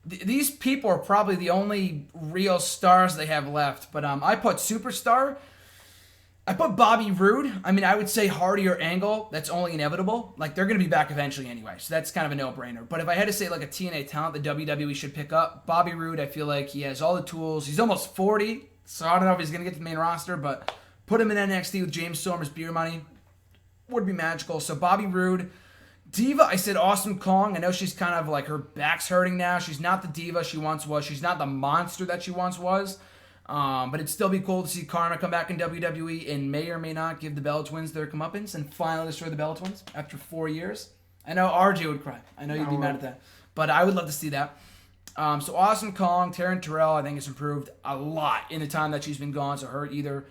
These people are probably the only real stars they have left. But I put superstar. I put Bobby Roode. I mean, I would say Hardy or Angle. That's only inevitable. They're going to be back eventually anyway. So that's kind of a no-brainer. But if I had to say a TNA talent that WWE should pick up, Bobby Roode, I feel like he has all the tools. He's almost 40. So I don't know if he's going to get to the main roster, but put him in NXT with James Stormer's beer money would be magical. So Bobby Roode. Diva, I said Awesome Kong. I know she's kind of her back's hurting now. She's not the diva she once was. She's not the monster that she once was. But it'd still be cool to see Karma come back in WWE and may or may not give the Bella Twins their comeuppance and finally destroy the Bella Twins after 4 years. I know RJ would cry. I know you'd be mad at that. But I would love to see that. So Awesome Kong, Taryn Terrell, I think has improved a lot in the time that she's been gone. So her either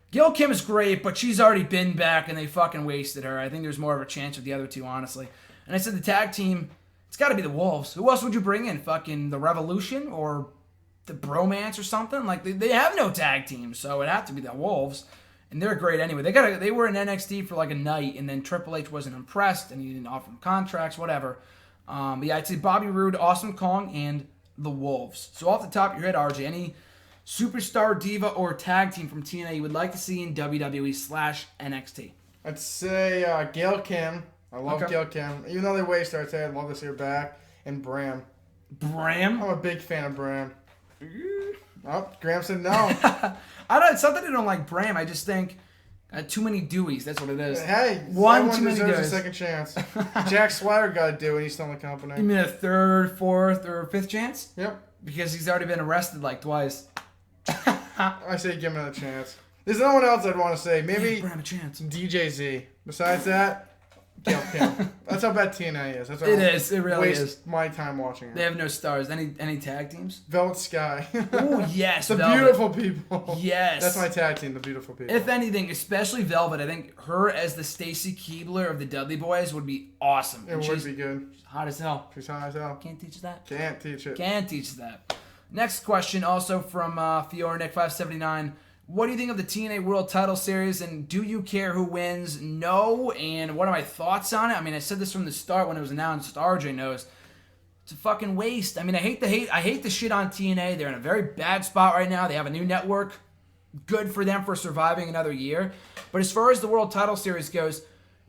Gil Kim is great, but she's already been back and they fucking wasted her. I think there's more of a chance with the other two, honestly. And I said the tag team, it's got to be the Wolves. Who else would you bring in? Fucking the Revolution or the Bromance or something? They have no tag team, so it'd have to be the Wolves. And they're great anyway. They were in NXT for a night, and then Triple H wasn't impressed, and he didn't offer them contracts, whatever. But yeah, I'd say Bobby Roode, Awesome Kong, and the Wolves. So off the top of your head, RJ, any superstar, diva, or tag team from TNA you would like to see in WWE/NXT? I'd say Gail Kim. I love Gail Kim. Even though they wasted her, I'd say I'd love to see her back. And Bram. Bram? I'm a big fan of Bram. Oh, Graham said no. I don't. It's not that I don't like Bram. I just think too many Deweys. That's what it is. Hey, one too many deserves guys. a second chance. Jack Swagger got to do it. He's still in the company. You mean a third, fourth, or fifth chance? Yep. Because he's already been arrested twice. I say give him another chance. There's no one else I'd want to say. Maybe Bram a chance. DJZ. Besides that, Gail Kim. That's how bad TNA is. That's how it is. It really waste is. My time watching it. They have no stars. Any tag teams? Velvet Sky. Oh yes, the Velvet. Beautiful People. Yes, that's my tag team. The Beautiful People. If anything, especially Velvet, I think her as the Stacy Keibler of the Dudley Boys would be awesome. It would be good. She's hot as hell. She's hot as hell. Can't teach that. Can't teach it. Can't teach that. Next question, also from Fiora Nick 579. What do you think of the TNA World Title Series, and do you care who wins? No, and what are my thoughts on it? I mean, I said this from the start when it was announced. RJ knows. It's a fucking waste. I mean, I hate the shit on TNA. They're in a very bad spot right now. They have a new network. Good for them for surviving another year. But as far as the World Title Series goes,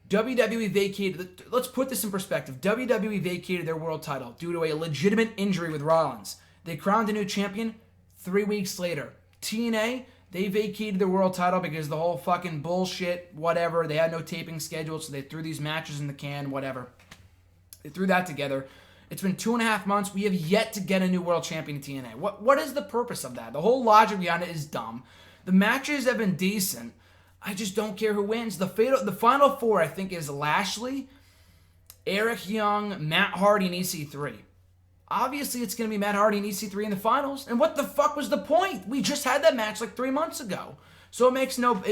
WWE vacated. Let's put this in perspective. WWE vacated their world title due to a legitimate injury with Rollins. They crowned a new champion 3 weeks later, TNA, they vacated the world title because the whole fucking bullshit, whatever. They had no taping schedule, so they threw these matches in the can, whatever. They threw that together. It's been 2.5 months. We have yet to get a new world champion in TNA. What is the purpose of that? The whole logic behind it is dumb. The matches have been decent. I just don't care who wins. The final four, I think, is Lashley, Eric Young, Matt Hardy, and EC3. Obviously, it's going to be Matt Hardy and EC3 in the finals. And what the fuck was the point? We just had that match like 3 months ago. So it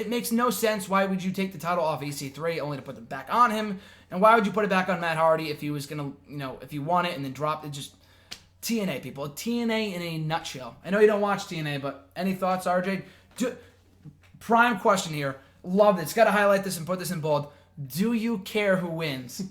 makes no sense. Why would you take the title off EC3 only to put it back on him? And why would you put it back on Matt Hardy if he was going to, if you won it and then drop it? Just TNA, people. TNA in a nutshell. I know you don't watch TNA, but any thoughts, RJ? Prime question here. Love this. Got to highlight this and put this in bold. Do you care who wins?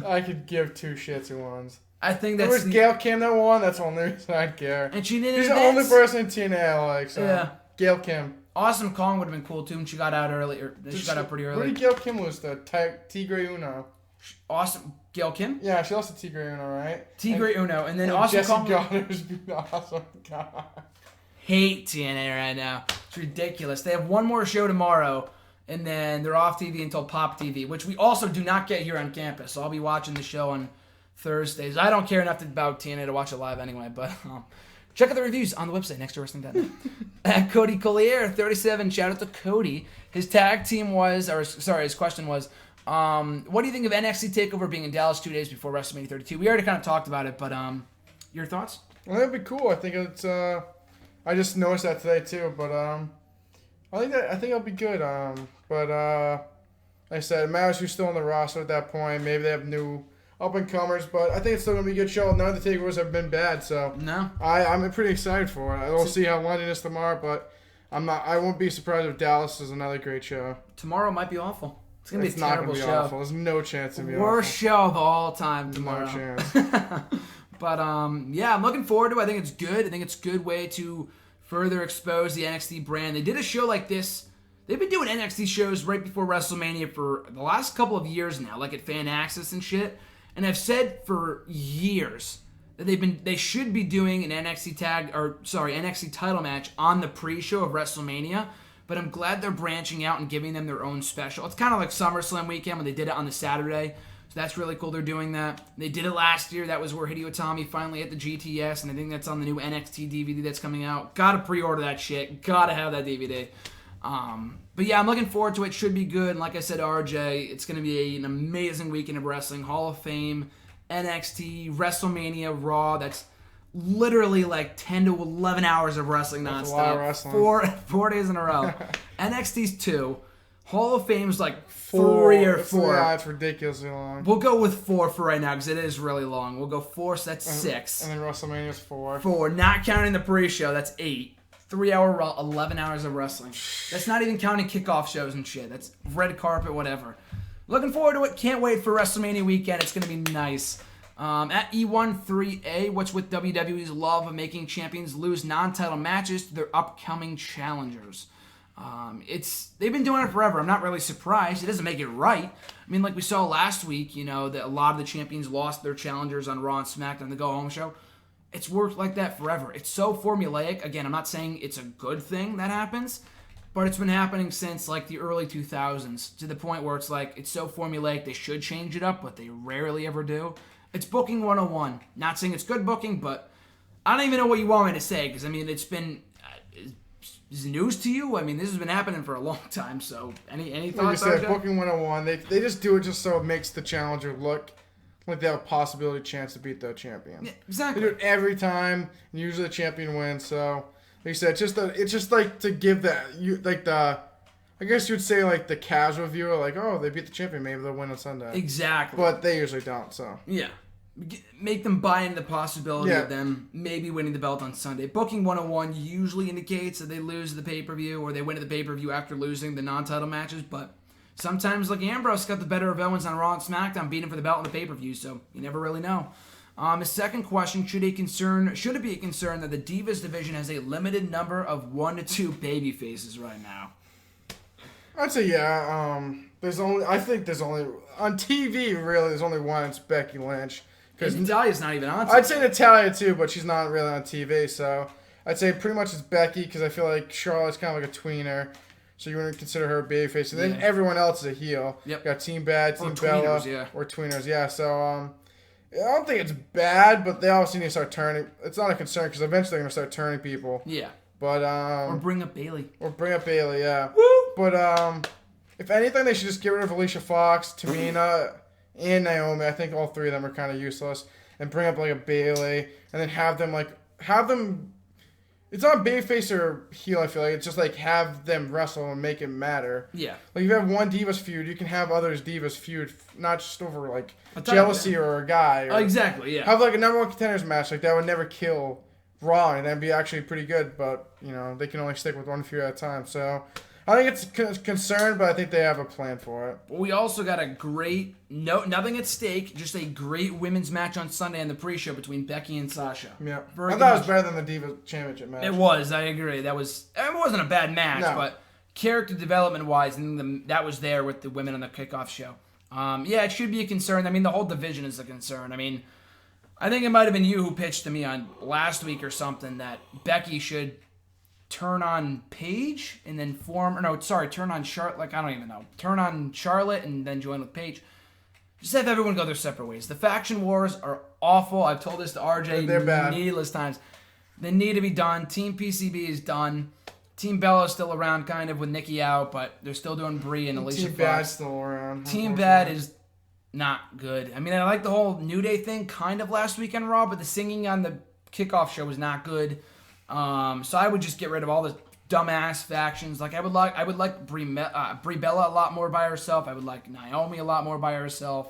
I could give two shits who wins. I think that's... It was Gail Kim that won. That's the only reason I'd care. And she didn't. She's the only person in TNA I like. So. Yeah. Gail Kim. Awesome Kong would have been cool too, and she got out earlier. She got out pretty early. Where did Gail Kim lose to? Tigre Uno. Awesome. Gail Kim? Yeah, she lost to Tigre Uno, right? Tigre Uno. And then Awesome Jesse Kong. Goddard's beat Awesome God. Hate TNA right now. It's ridiculous. They have one more show tomorrow, and then they're off TV until Pop TV, which we also do not get here on campus. So I'll be watching the show on Thursdays. I don't care enough about TNA to watch it live anyway, but check out the reviews on the website, nextdoorwrestling.net. Cody Collier, 37. Shout out to Cody. His tag team was, his question was, what do you think of NXT TakeOver being in Dallas 2 days before WrestleMania 32? We already kind of talked about it, but your thoughts? Well, that'd be cool. I think it's. I just noticed that today too, but I think it'll be good. But like I said, it matters who's still on the roster at that point. Maybe they have new up and comers, but I think it's still gonna be a good show. None of the takeovers have been bad, so no, I'm pretty excited for it. We'll see how London is tomorrow, but I won't be surprised if Dallas is another great show. Tomorrow might be awful. It's gonna be a terrible not gonna be show. Awful. There's no chance of it. Worst show of all time tomorrow. No chance. But yeah, I'm looking forward to it. I think it's good. I think it's a good way to further expose the NXT brand. They did a show like this. They've been doing NXT shows right before WrestleMania for the last couple of years now, like at Fan Access and shit. And I've said for years that they should be doing an NXT title match on the pre-show of WrestleMania. But I'm glad they're branching out and giving them their own special. It's kind of like SummerSlam weekend when they did it on the Saturday. So that's really cool they're doing that. They did it last year. That was where Hideo Itami finally hit the GTS, and I think that's on the new NXT DVD that's coming out. Gotta pre-order that shit. Gotta have that DVD. But yeah, I'm looking forward to it. Should be good. And like I said, RJ, it's going to be an amazing weekend of wrestling. Hall of Fame, NXT, WrestleMania, Raw. That's literally like 10 to 11 hours of wrestling nonstop. That's a lot of wrestling. 4 days in a row. NXT's 2. Hall of Fame's like 3 or 4. Yeah, it's ridiculously long. We'll go with 4 for right now because it is really long. We'll go 4, so that's 6. And then WrestleMania's 4. 4, not counting the pre-show. That's 8. 3 hour, 11 hours of wrestling. That's not even counting kickoff shows and shit. That's red carpet, whatever. Looking forward to it. Can't wait for WrestleMania weekend. It's going to be nice. At E13A, what's with WWE's love of making champions lose non-title matches to their upcoming challengers? They've been doing it forever. I'm not really surprised. It doesn't make it right. I mean, like we saw last week, that a lot of the champions lost their challengers on Raw and SmackDown, the go-home show. It's worked like that forever. It's so formulaic. Again, I'm not saying it's a good thing that happens, but it's been happening since like the early 2000s to the point where it's like it's so formulaic they should change it up, but they rarely ever do. It's booking 101. Not saying it's good booking, but I don't even know what you want me to say because, I mean, it's been... Is it news to you? I mean, this has been happening for a long time, so any thoughts? Like I said, booking 101, they just do it just so it makes the challenger look like they have a possibility chance to beat the champion. Yeah, exactly. They do it every time, and usually the champion wins. So, like you said, it's just like to give I guess you'd say like the casual viewer, like, oh, they beat the champion, maybe they'll win on Sunday. Exactly. But they usually don't. So yeah, make them buy into the possibility of them maybe winning the belt on Sunday. Booking 101 usually indicates that they lose the pay-per-view or they win at the pay-per-view after losing the non-title matches, but sometimes, like Ambrose got the better of Owens on Raw and SmackDown, beating for the belt in the pay-per-view, so you never really know. His second question, should it be a concern that the Divas division has a limited number of 1 to 2 baby faces right now? I'd say yeah. I think there's only on TV really. There's only one. It's Becky Lynch. Because Natalia's not even on TV. I'd say Natalia too, but she's not really on TV. So I'd say pretty much it's Becky because I feel like Charlotte's kind of like a tweener. So you wouldn't consider her a babyface. And then everyone else is a heel. Yep. Got Team Bad, Team Bella. Tweeners, Or tweeners, yeah. So I don't think it's bad, but they obviously need to start turning. It's not a concern because eventually they're going to start turning people. Yeah. But or bring up Bailey. Yeah. Woo! But if anything, they should just get rid of Alicia Fox, Tamina, and Naomi. I think all three of them are kind of useless. And bring up like a Bailey, and then have them. It's not babyface or heel, I feel like. It's just like have them wrestle and make it matter. Yeah. Like if you have one Divas feud, you can have others Divas feud, not just over like jealousy or a guy. Or exactly, yeah. Have like a number one contenders match. Like that would never kill Raw, and that'd be actually pretty good. But, they can only stick with one feud at a time. So I think it's concerned, but I think they have a plan for it. We also got a great, nothing at stake, just a great women's match on Sunday in the pre-show between Becky and Sasha. Yeah, I thought it was better than the Diva Championship match. It was, I agree. It wasn't a bad match, but character development-wise, that was there with the women on the kickoff show. It should be a concern. I mean, the whole division is a concern. I mean, I think it might have been you who pitched to me on last week or something that Becky should turn on Paige and then turn on Charlotte. Like, I don't even know. Turn on Charlotte and then join with Paige. Just have everyone go their separate ways. The faction wars are awful. I've told this to RJ They're bad. needless times. They need to be done. Team PCB is done. Team Bella is still around kind of with Nikki out, but they're still doing Brie and Alicia Team Fox. Bad's still around. Team Bad is not good. I mean, I like the whole New Day thing kind of last week on Raw, but the singing on the kickoff show was not good. So I would just get rid of all the dumbass factions. Like I would like Brie Bella a lot more by herself. I would like Naomi a lot more by herself.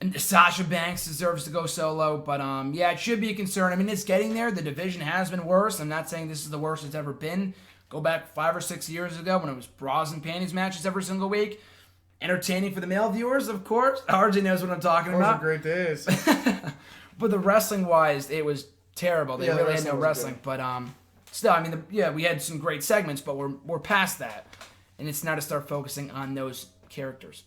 And Sasha Banks deserves to go solo, but it should be a concern. I mean, it's getting there. The division has been worse. I'm not saying this is the worst it's ever been. Go back 5 or 6 years ago when it was bras and panties matches every single week. Entertaining for the male viewers, of course. RJ knows what I'm talking about. Those are great days. But the wrestling-wise, it was terrible. They really had no wrestling. But still, I mean, we had some great segments, but we're past that. And it's now to start focusing on those characters.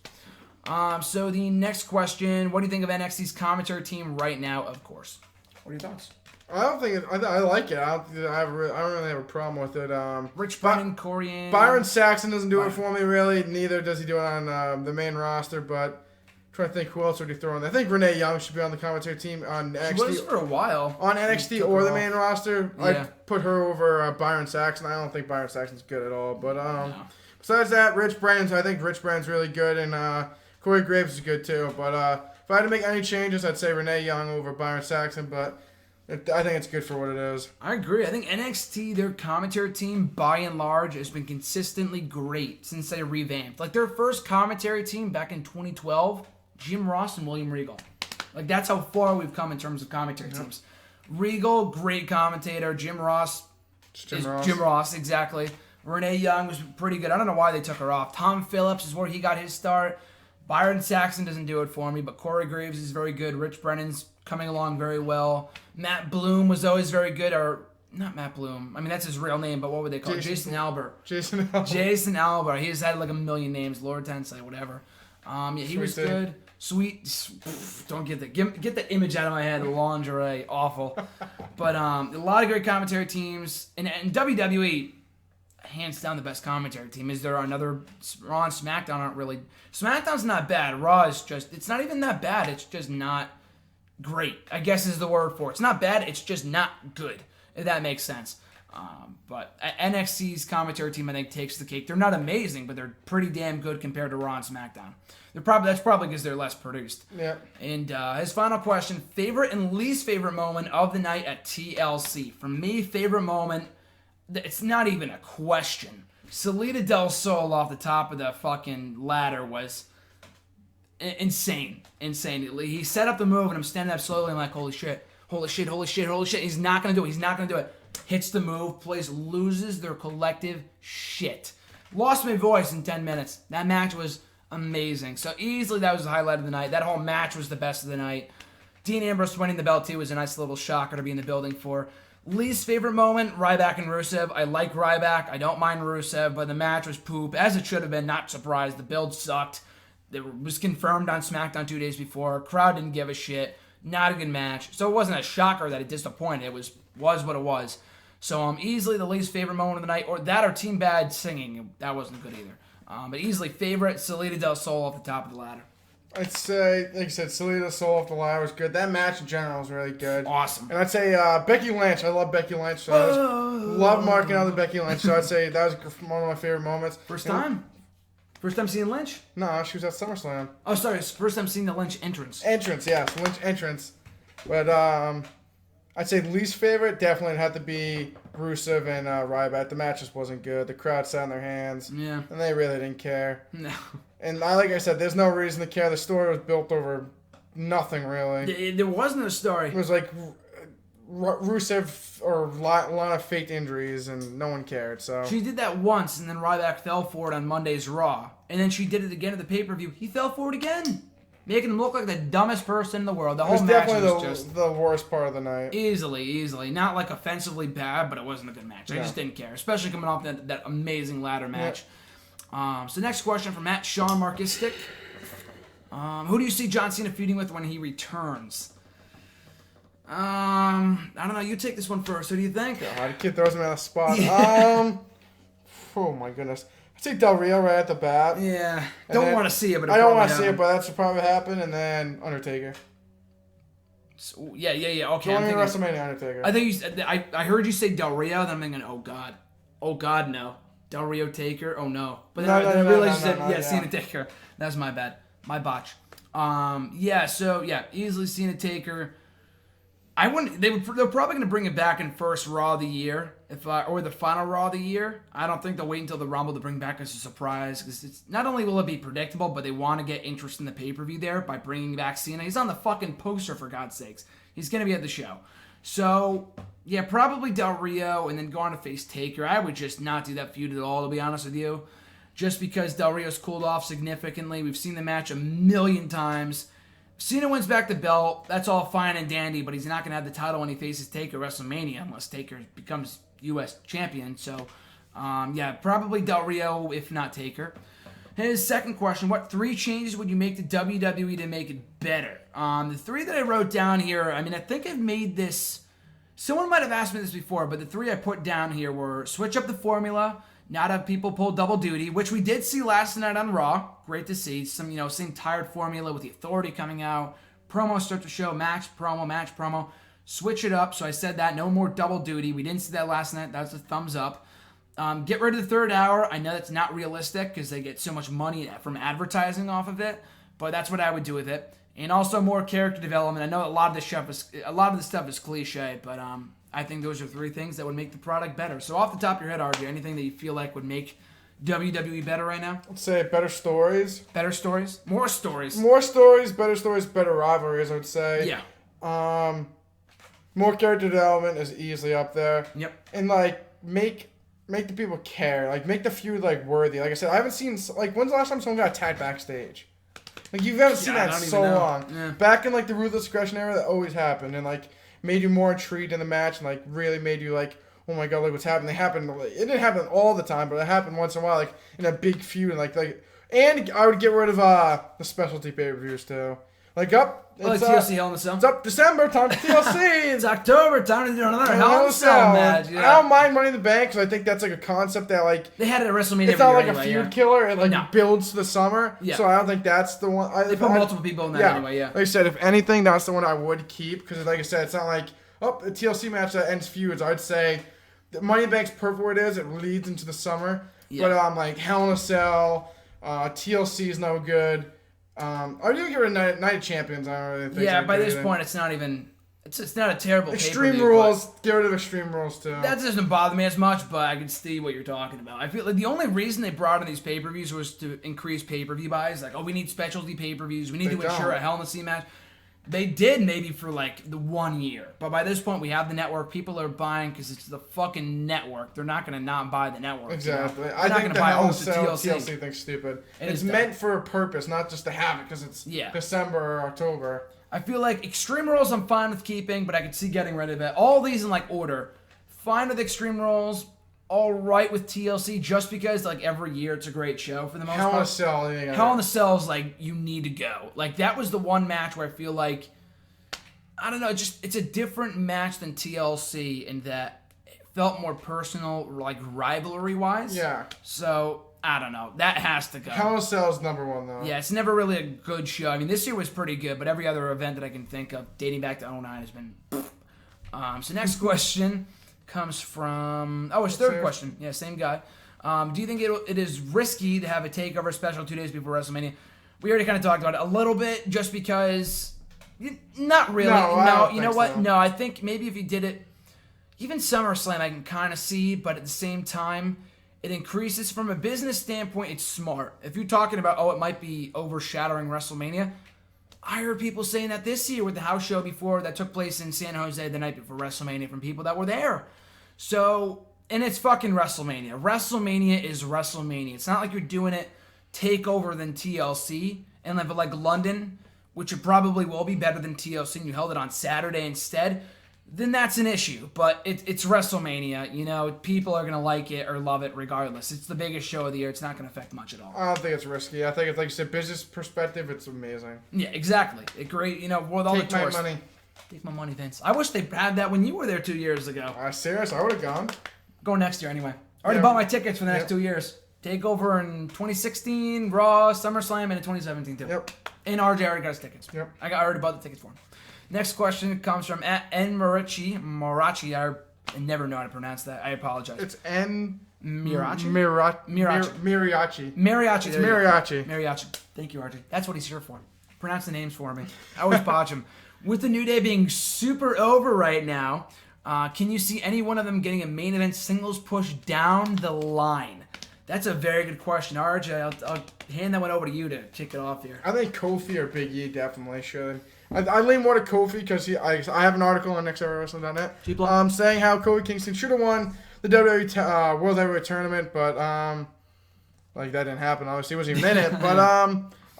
So the next question, what do you think of NXT's commentary team right now, of course? What are your thoughts? I don't think I like it. I don't really have a problem with it. Rich Brennan, Corey, Byron Saxton doesn't do it for me really. Neither does he do it on the main roster. But I'm trying to think who else would he throw in. I think Renee Young should be on the commentary team on NXT. She was for a while On NXT or the main roster. Yeah. I'd put her over Byron Saxton. I don't think Byron Saxton's good at all. But besides that, I think Rich Brennan's really good, and Corey Graves is good too. But if I had to make any changes, I'd say Renee Young over Byron Saxton. But I think it's good for what it is. I agree. I think NXT, their commentary team, by and large, has been consistently great since they revamped. Like, their first commentary team back in 2012, Jim Ross and William Regal. Like, that's how far we've come in terms of commentary teams. Regal, great commentator. Jim Ross. Jim Ross, exactly. Renee Young was pretty good. I don't know why they took her off. Tom Phillips is where he got his start. Byron Saxton doesn't do it for me, but Corey Graves is very good. Rich Brennan's coming along very well. Matt Bloom was always very good, or not Matt Bloom. I mean, that's his real name, but what would they call it? Jason Albert. Jason Albert. He's had like a million names. Lord Tensei, whatever. He was good. Sweet. Don't get that. Get the image out of my head. The lingerie, awful. But a lot of great commentary teams. And WWE, hands down the best commentary team. Is there another? Raw and SmackDown aren't really. SmackDown's not bad. Raw is just. It's not even that bad. It's just not great, I guess is the word for it. It's not bad. It's just not good, if that makes sense. But NXT's commentary team, I think, takes the cake. They're not amazing, but they're pretty damn good compared to Raw and SmackDown. That's probably because they're less produced. Yeah. And his final question, favorite and least favorite moment of the night at TLC. For me, favorite moment, it's not even a question. Salida Del Sol off the top of the fucking ladder was insane. He set up the move, and I'm standing up slowly, and I'm like, holy shit. He's not going to do it. Hits the move, place loses their collective shit. Lost my voice in 10 minutes. That match was amazing. So easily that was the highlight of the night. That whole match was the best of the night. Dean Ambrose winning the belt too was a nice little shocker to be in the building for. Least favorite moment, Ryback and Rusev. I like Ryback. I don't mind Rusev, but the match was poop, as it should have been. Not surprised. The build sucked. It was confirmed on SmackDown 2 days before. Crowd didn't give a shit. Not a good match. So it wasn't a shocker that it disappointed. It was what it was. So easily the least favorite moment of the night, or that or Team Bad singing. That wasn't good either. But easily favorite, Salida del Sol off the top of the ladder. I'd say, like I said, Salida del Sol off the ladder was good. That match in general was really good. Awesome. And I'd say Becky Lynch. I love Becky Lynch. So love marking out the Becky Lynch. So I'd say that was one of my favorite moments. First time seeing Lynch? No, she was at SummerSlam. Oh, sorry. It's first time seeing the Lynch entrance. Entrance, yes. Lynch entrance. But I'd say least favorite definitely had to be Rusev and Ryback. The match just wasn't good. The crowd sat in their hands. Yeah. And they really didn't care. No. And like I said, there's no reason to care. The story was built over nothing, really. There wasn't a story. It was like Rusev or a lot of faked injuries, and no one cared. So she did that once, and then Ryback fell for it on Monday's Raw. And then she did it again at the pay-per-view. He fell for it again. Making him look like the dumbest person in the world. The whole match was just the worst part of the night. Easily. Not like offensively bad, but it wasn't a good match. I just didn't care, especially coming off that amazing ladder match. So next question from Matt Sean Markistic. Who do you see John Cena feuding with when he returns? I don't know. You take this one first. Who do you think? God, the kid throws me on the spot. Oh my goodness. I'd say Del Rio right at the bat. Yeah. Don't want to see it, but I don't want to see it, but that's what probably happen. And then Undertaker. So, yeah. Okay. I'm WrestleMania Undertaker. I think you said. I heard you say Del Rio. Then I'm thinking, oh God, no. Del Rio Taker. Oh no. But then I realized you said Cena Taker. That's my bad. My botch. Easily Cena Taker. I wouldn't. They're probably going to bring it back in first Raw of the year, or the final Raw of the year. I don't think they'll wait until the Rumble to bring back as a surprise, because it's not only will it be predictable, but they want to get interest in the pay-per-view there by bringing back Cena. He's on the fucking poster, for God's sakes. He's going to be at the show. So yeah, probably Del Rio, and then go on to face Taker. I would just not do that feud at all, to be honest with you, just because Del Rio's cooled off significantly. We've seen the match a million times. Cena wins back the belt. That's all fine and dandy, but he's not going to have the title when he faces Taker at WrestleMania unless Taker becomes U.S. champion. So, probably Del Rio, if not Taker. His second question, what 3 changes would you make to WWE to make it better? The 3 that I wrote down here, I think I've made this... Someone might have asked me this before, but the 3 I put down here were switch up the formula, not have people pull double duty, which we did see last night on Raw. Great to see. Some, same tired formula with the Authority coming out. Promo start to show, match, promo. Switch it up. So I said that. No more double duty. We didn't see that last night. That's a thumbs up. Get rid of the third hour. I know that's not realistic because they get so much money from advertising off of it, but that's what I would do with it. And also more character development. I know a lot of this stuff is cliche, but I think those are 3 things that would make the product better. So off the top of your head, RJ, anything that you feel like would make WWE better right now? Let's say better stories. Better stories? More stories. More stories, better rivalries, I would say. Yeah. More character development is easily up there. Yep. And, make the people care. Make the feud, worthy. Like I said, I haven't seen... when's the last time someone got attacked backstage? You haven't seen that in so long. Yeah. Back in, the Ruthless Aggression era, that always happened. And, made you more intrigued in the match and, really made you, oh my god, what's happening? It didn't happen all the time, but it happened once in a while, in a big feud. And I would get rid of the specialty pay-per-views, too. It's TLC Hell in a Cell. It's up December, time for TLC. It's October, time to do another Hell in a Cell match. Yeah. I don't mind Money in the Bank, because I think that's, a concept that, they had it at WrestleMania. It's not a feud killer. It, builds to the summer. Yeah. So I don't think that's the one. They put multiple people in that anyway, yeah. Like I said, if anything, that's the one I would keep, because like I said, it's not a TLC match that ends feuds. I'd say Money in the Bank's perfect where it is. It leads into the summer. Yeah. But Hell in a Cell, TLC is no good. I would even get rid of Night of Champions. I don't really think. Yeah, by this point, it's not even. It's not a terrible. Extreme Rules. Get rid of Extreme Rules too. That doesn't bother me as much, but I can see what you're talking about. I feel like the only reason they brought in these pay-per-views was to increase pay-per-view buys. We need specialty pay-per-views. We need to ensure a Hell in a Cell match. They did maybe for the 1 year. But by this point, we have the network. People are buying because it's the fucking network. They're not going to not buy the network. Exactly. They're not going to buy TLC thing's stupid. It's meant for a purpose, not just to have it because it's December or October. I feel like Extreme Rules I'm fine with keeping, but I could see getting rid of it. All these in order. Fine with Extreme Rules. All right with TLC, just because every year it's a great show for the most part. Hell in a Cell. Hell in a Cell is you need to go. That was the one match where I feel I don't know, it's a different match than TLC in that felt more personal, like rivalry-wise. Yeah. So, I don't know. That has to go. Hell in a Cell is number one, though. Yeah, it's never really a good show. I mean, this year was pretty good, but every other event that I can think of dating back to 2009 has been... So next question comes from... Oh, it's third question. Yeah, same guy. Do you think it is risky to have a TakeOver special 2 days before WrestleMania? We already kind of talked about it a little bit, just because... Not really. No, you know what? So. No, I think maybe if you did it... Even SummerSlam I can kind of see, but at the same time, it increases. From a business standpoint, it's smart. If you're talking about, it might be overshadowing WrestleMania... I heard people saying that this year with the house show before that took place in San Jose the night before WrestleMania from people that were there. So, and it's fucking WrestleMania. WrestleMania is WrestleMania. It's not like you're doing it TakeOver than TLC. And like London, which it probably will be better than TLC, and you held it on Saturday instead, then that's an issue. But it's WrestleMania. You know, people are going to like it or love it regardless. It's the biggest show of the year. It's not going to affect much at all. I don't think it's risky. I think it's, like you said, business perspective, it's amazing. Yeah, exactly. Great, you know, with all the tours. Take my money. Take my money, Vince. I wish they had that when you were there 2 years ago. Serious? I would have gone. Go next year anyway. I already bought my tickets for the next 2 years. TakeOver in 2016, Raw, SummerSlam, and in 2017 too. Yep. And RJ already got his tickets. Yep. I already bought the tickets for him. Next question comes from @NMarachi. I never know how to pronounce that. I apologize. It's N. Mirachi? Miriachi. Mariachi. It's Mariachi. Mariachi. Thank you, RJ. That's what he's here for. Pronounce the names for me. I always botch them. With the New Day being super over right now, can you see any one of them getting a main event singles push down the line? That's a very good question. RJ, I'll hand that one over to you to kick it off here. I think Kofi or Big E definitely should. I lean more to Kofi because I have an article on NXT saying how Kofi Kingston should have won the WWE World Heavyweight Tournament, but that didn't happen. Obviously, he wasn't even in it. But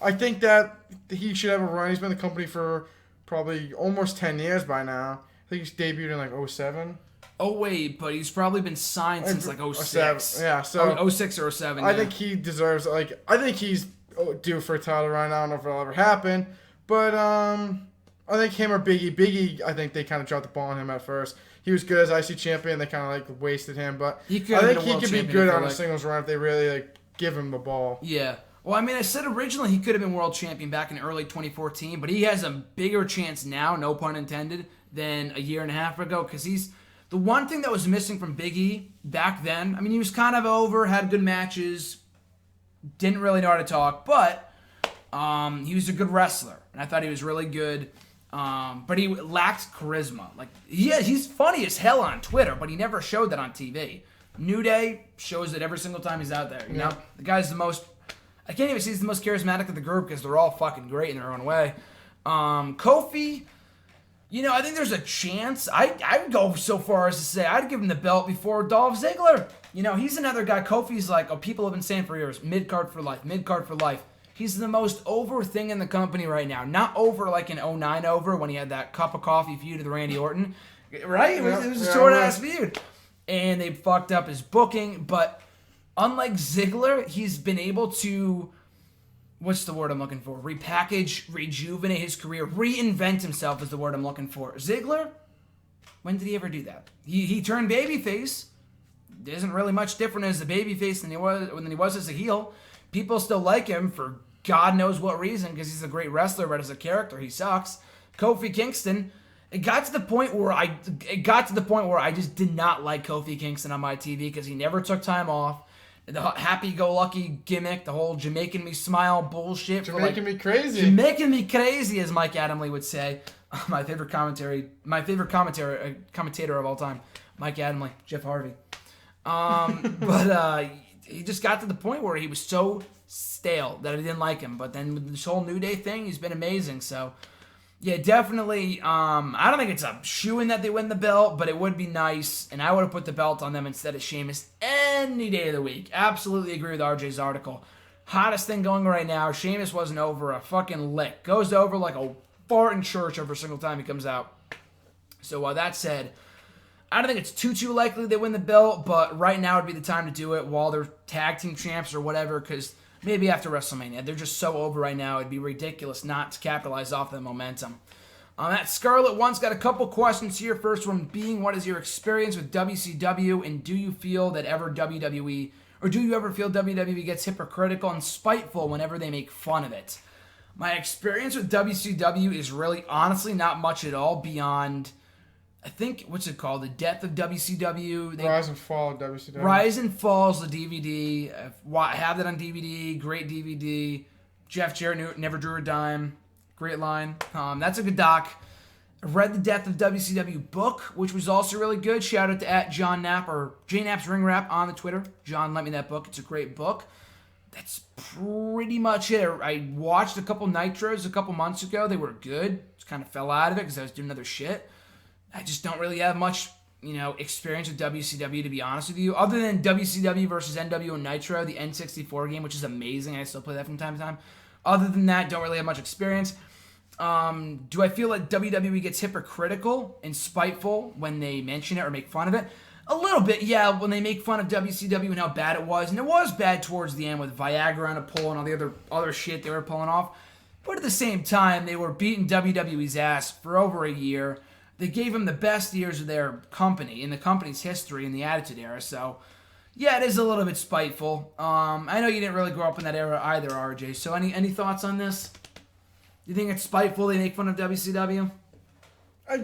I think that he should have a run. He's been in the company for probably almost 10 years by now. I think he's debuted in like 2007. Oh wait, but he's probably been signed since like 2006. Yeah, so 2006 or 2007. I think he deserves I think he's due for a title run. I don't know if it'll ever happen. But I think him or Big E, I think they kind of dropped the ball on him at first. He was good as IC champion. They kind of wasted him. But I think he could be good on a singles run if they really give him the ball. Yeah. Well, I mean, I said originally he could have been world champion back in early 2014, but he has a bigger chance now, no pun intended, than a year and a half ago because he's the one thing that was missing from Big E back then. I mean, he was kind of over, had good matches, didn't really know how to talk, but he was a good wrestler. And I thought he was really good, but he lacked charisma. He's funny as hell on Twitter, but he never showed that on TV. New Day shows it every single time he's out there. You know, the guy's the most. I can't even say he's the most charismatic of the group because they're all fucking great in their own way. Kofi, you know, I think there's a chance. I would go so far as to say I'd give him the belt before Dolph Ziggler. You know, he's another guy. Kofi's people have been saying for years, mid-card for life, mid-card for life. He's the most over thing in the company right now. Not over like in 2009 over when he had that cup of coffee feud with Randy Orton. Right? It was a short-ass feud. And they fucked up his booking. But unlike Ziggler, he's been able to, what's the word I'm looking for? Repackage, rejuvenate his career, reinvent himself is the word I'm looking for. Ziggler, when did he ever do that? He turned babyface. There isn't really much different as a babyface than he was as a heel. People still like him for God knows what reason because he's a great wrestler, but as a character, he sucks. Kofi Kingston, it got to the point where I just did not like Kofi Kingston on my TV because he never took time off. The happy-go-lucky gimmick, the whole Jamaican me smile bullshit. Jamaican me crazy. Jamaican me crazy, as Mike Adamle would say. My favorite commentator of all time, Mike Adamle, Jeff Harvey. But he just got to the point where he was so stale that I didn't like him. But then with this whole New Day thing, he's been amazing. So, yeah, definitely. I don't think it's a shoo-in that they win the belt, but it would be nice. And I would have put the belt on them instead of Sheamus any day of the week. Absolutely agree with RJ's article. Hottest thing going right now, Sheamus wasn't over a fucking lick. Goes over like a fart in church every single time he comes out. So that said, I don't think it's too likely they win the belt, but right now would be the time to do it while they're tag team champs or whatever, because maybe after WrestleMania. They're just so over right now, it'd be ridiculous not to capitalize off the momentum. That Scarlet One's got a couple questions here. First one being, what is your experience with WCW, and do you feel that do you ever feel WWE gets hypocritical and spiteful whenever they make fun of it? My experience with WCW is really, honestly, not much at all beyond, I think, what's it called? The Death of WCW. Rise and Fall of WCW. Rise and Falls, the DVD. I have that on DVD. Great DVD. Jeff Jarrett never drew a dime. Great line. That's a good doc. I read the Death of WCW book, which was also really good. Shout out to @John Knapp or JNapp's Ring Wrap on the Twitter. John lent me that book. It's a great book. That's pretty much it. I watched a couple Nitros a couple months ago. They were good. Just kind of fell out of it because I was doing other shit. I just don't really have much, experience with WCW, to be honest with you. Other than WCW versus NWO Nitro, the N64 game, which is amazing. I still play that from time to time. Other than that, don't really have much experience. Do I feel like WWE gets hypocritical and spiteful when they mention it or make fun of it? A little bit, yeah, when they make fun of WCW and how bad it was. And it was bad towards the end with Viagra on a pull and all the other shit they were pulling off. But at the same time, they were beating WWE's ass for over a year. They gave them the best years of their company, in the company's history, in the Attitude Era. So, yeah, it is a little bit spiteful. I know you didn't really grow up in that era either, RJ. So any thoughts on this? You think it's spiteful they make fun of WCW? I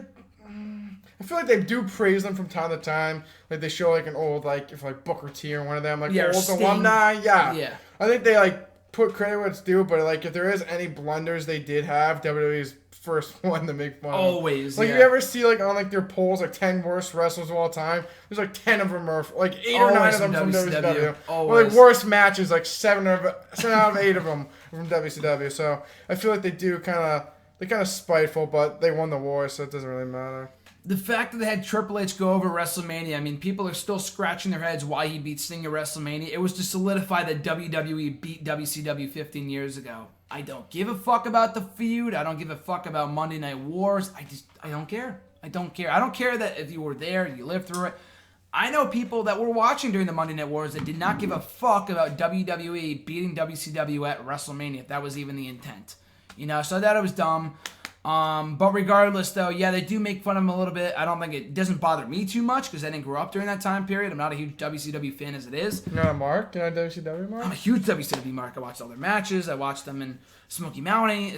feel like they do praise them from time to time. Like they show like an old if Booker T or one of them old Sting. alumni. Yeah. I think they put credit where it's due, but if there is any blunders they did have, WWE's first one to make fun of. Always. You ever see on their polls 10 worst wrestlers of all time? There's 10 of them are 8 or 9 of them from WCW. Always. Or worst matches 7 out of 8 of them from WCW. So I feel like they do they're kind of spiteful, but they won the war, so it doesn't really matter. The fact that they had Triple H go over WrestleMania, people are still scratching their heads why he beat Sting at WrestleMania. It was to solidify that WWE beat WCW 15 years ago. I don't give a fuck about the feud. I don't give a fuck about Monday Night Wars. I don't care. I don't care. I don't care that if you were there, you lived through it. I know people that were watching during the Monday Night Wars that did not give a fuck about WWE beating WCW at WrestleMania, if that was even the intent. So I thought it was dumb. But regardless, though, yeah, they do make fun of him a little bit. I don't think it doesn't bother me too much because I didn't grow up during that time period. I'm not a huge WCW fan as it is. You're not a mark? You're not a WCW mark? I'm a huge WCW mark. I watched all their matches. I watched them in Smoky Mountain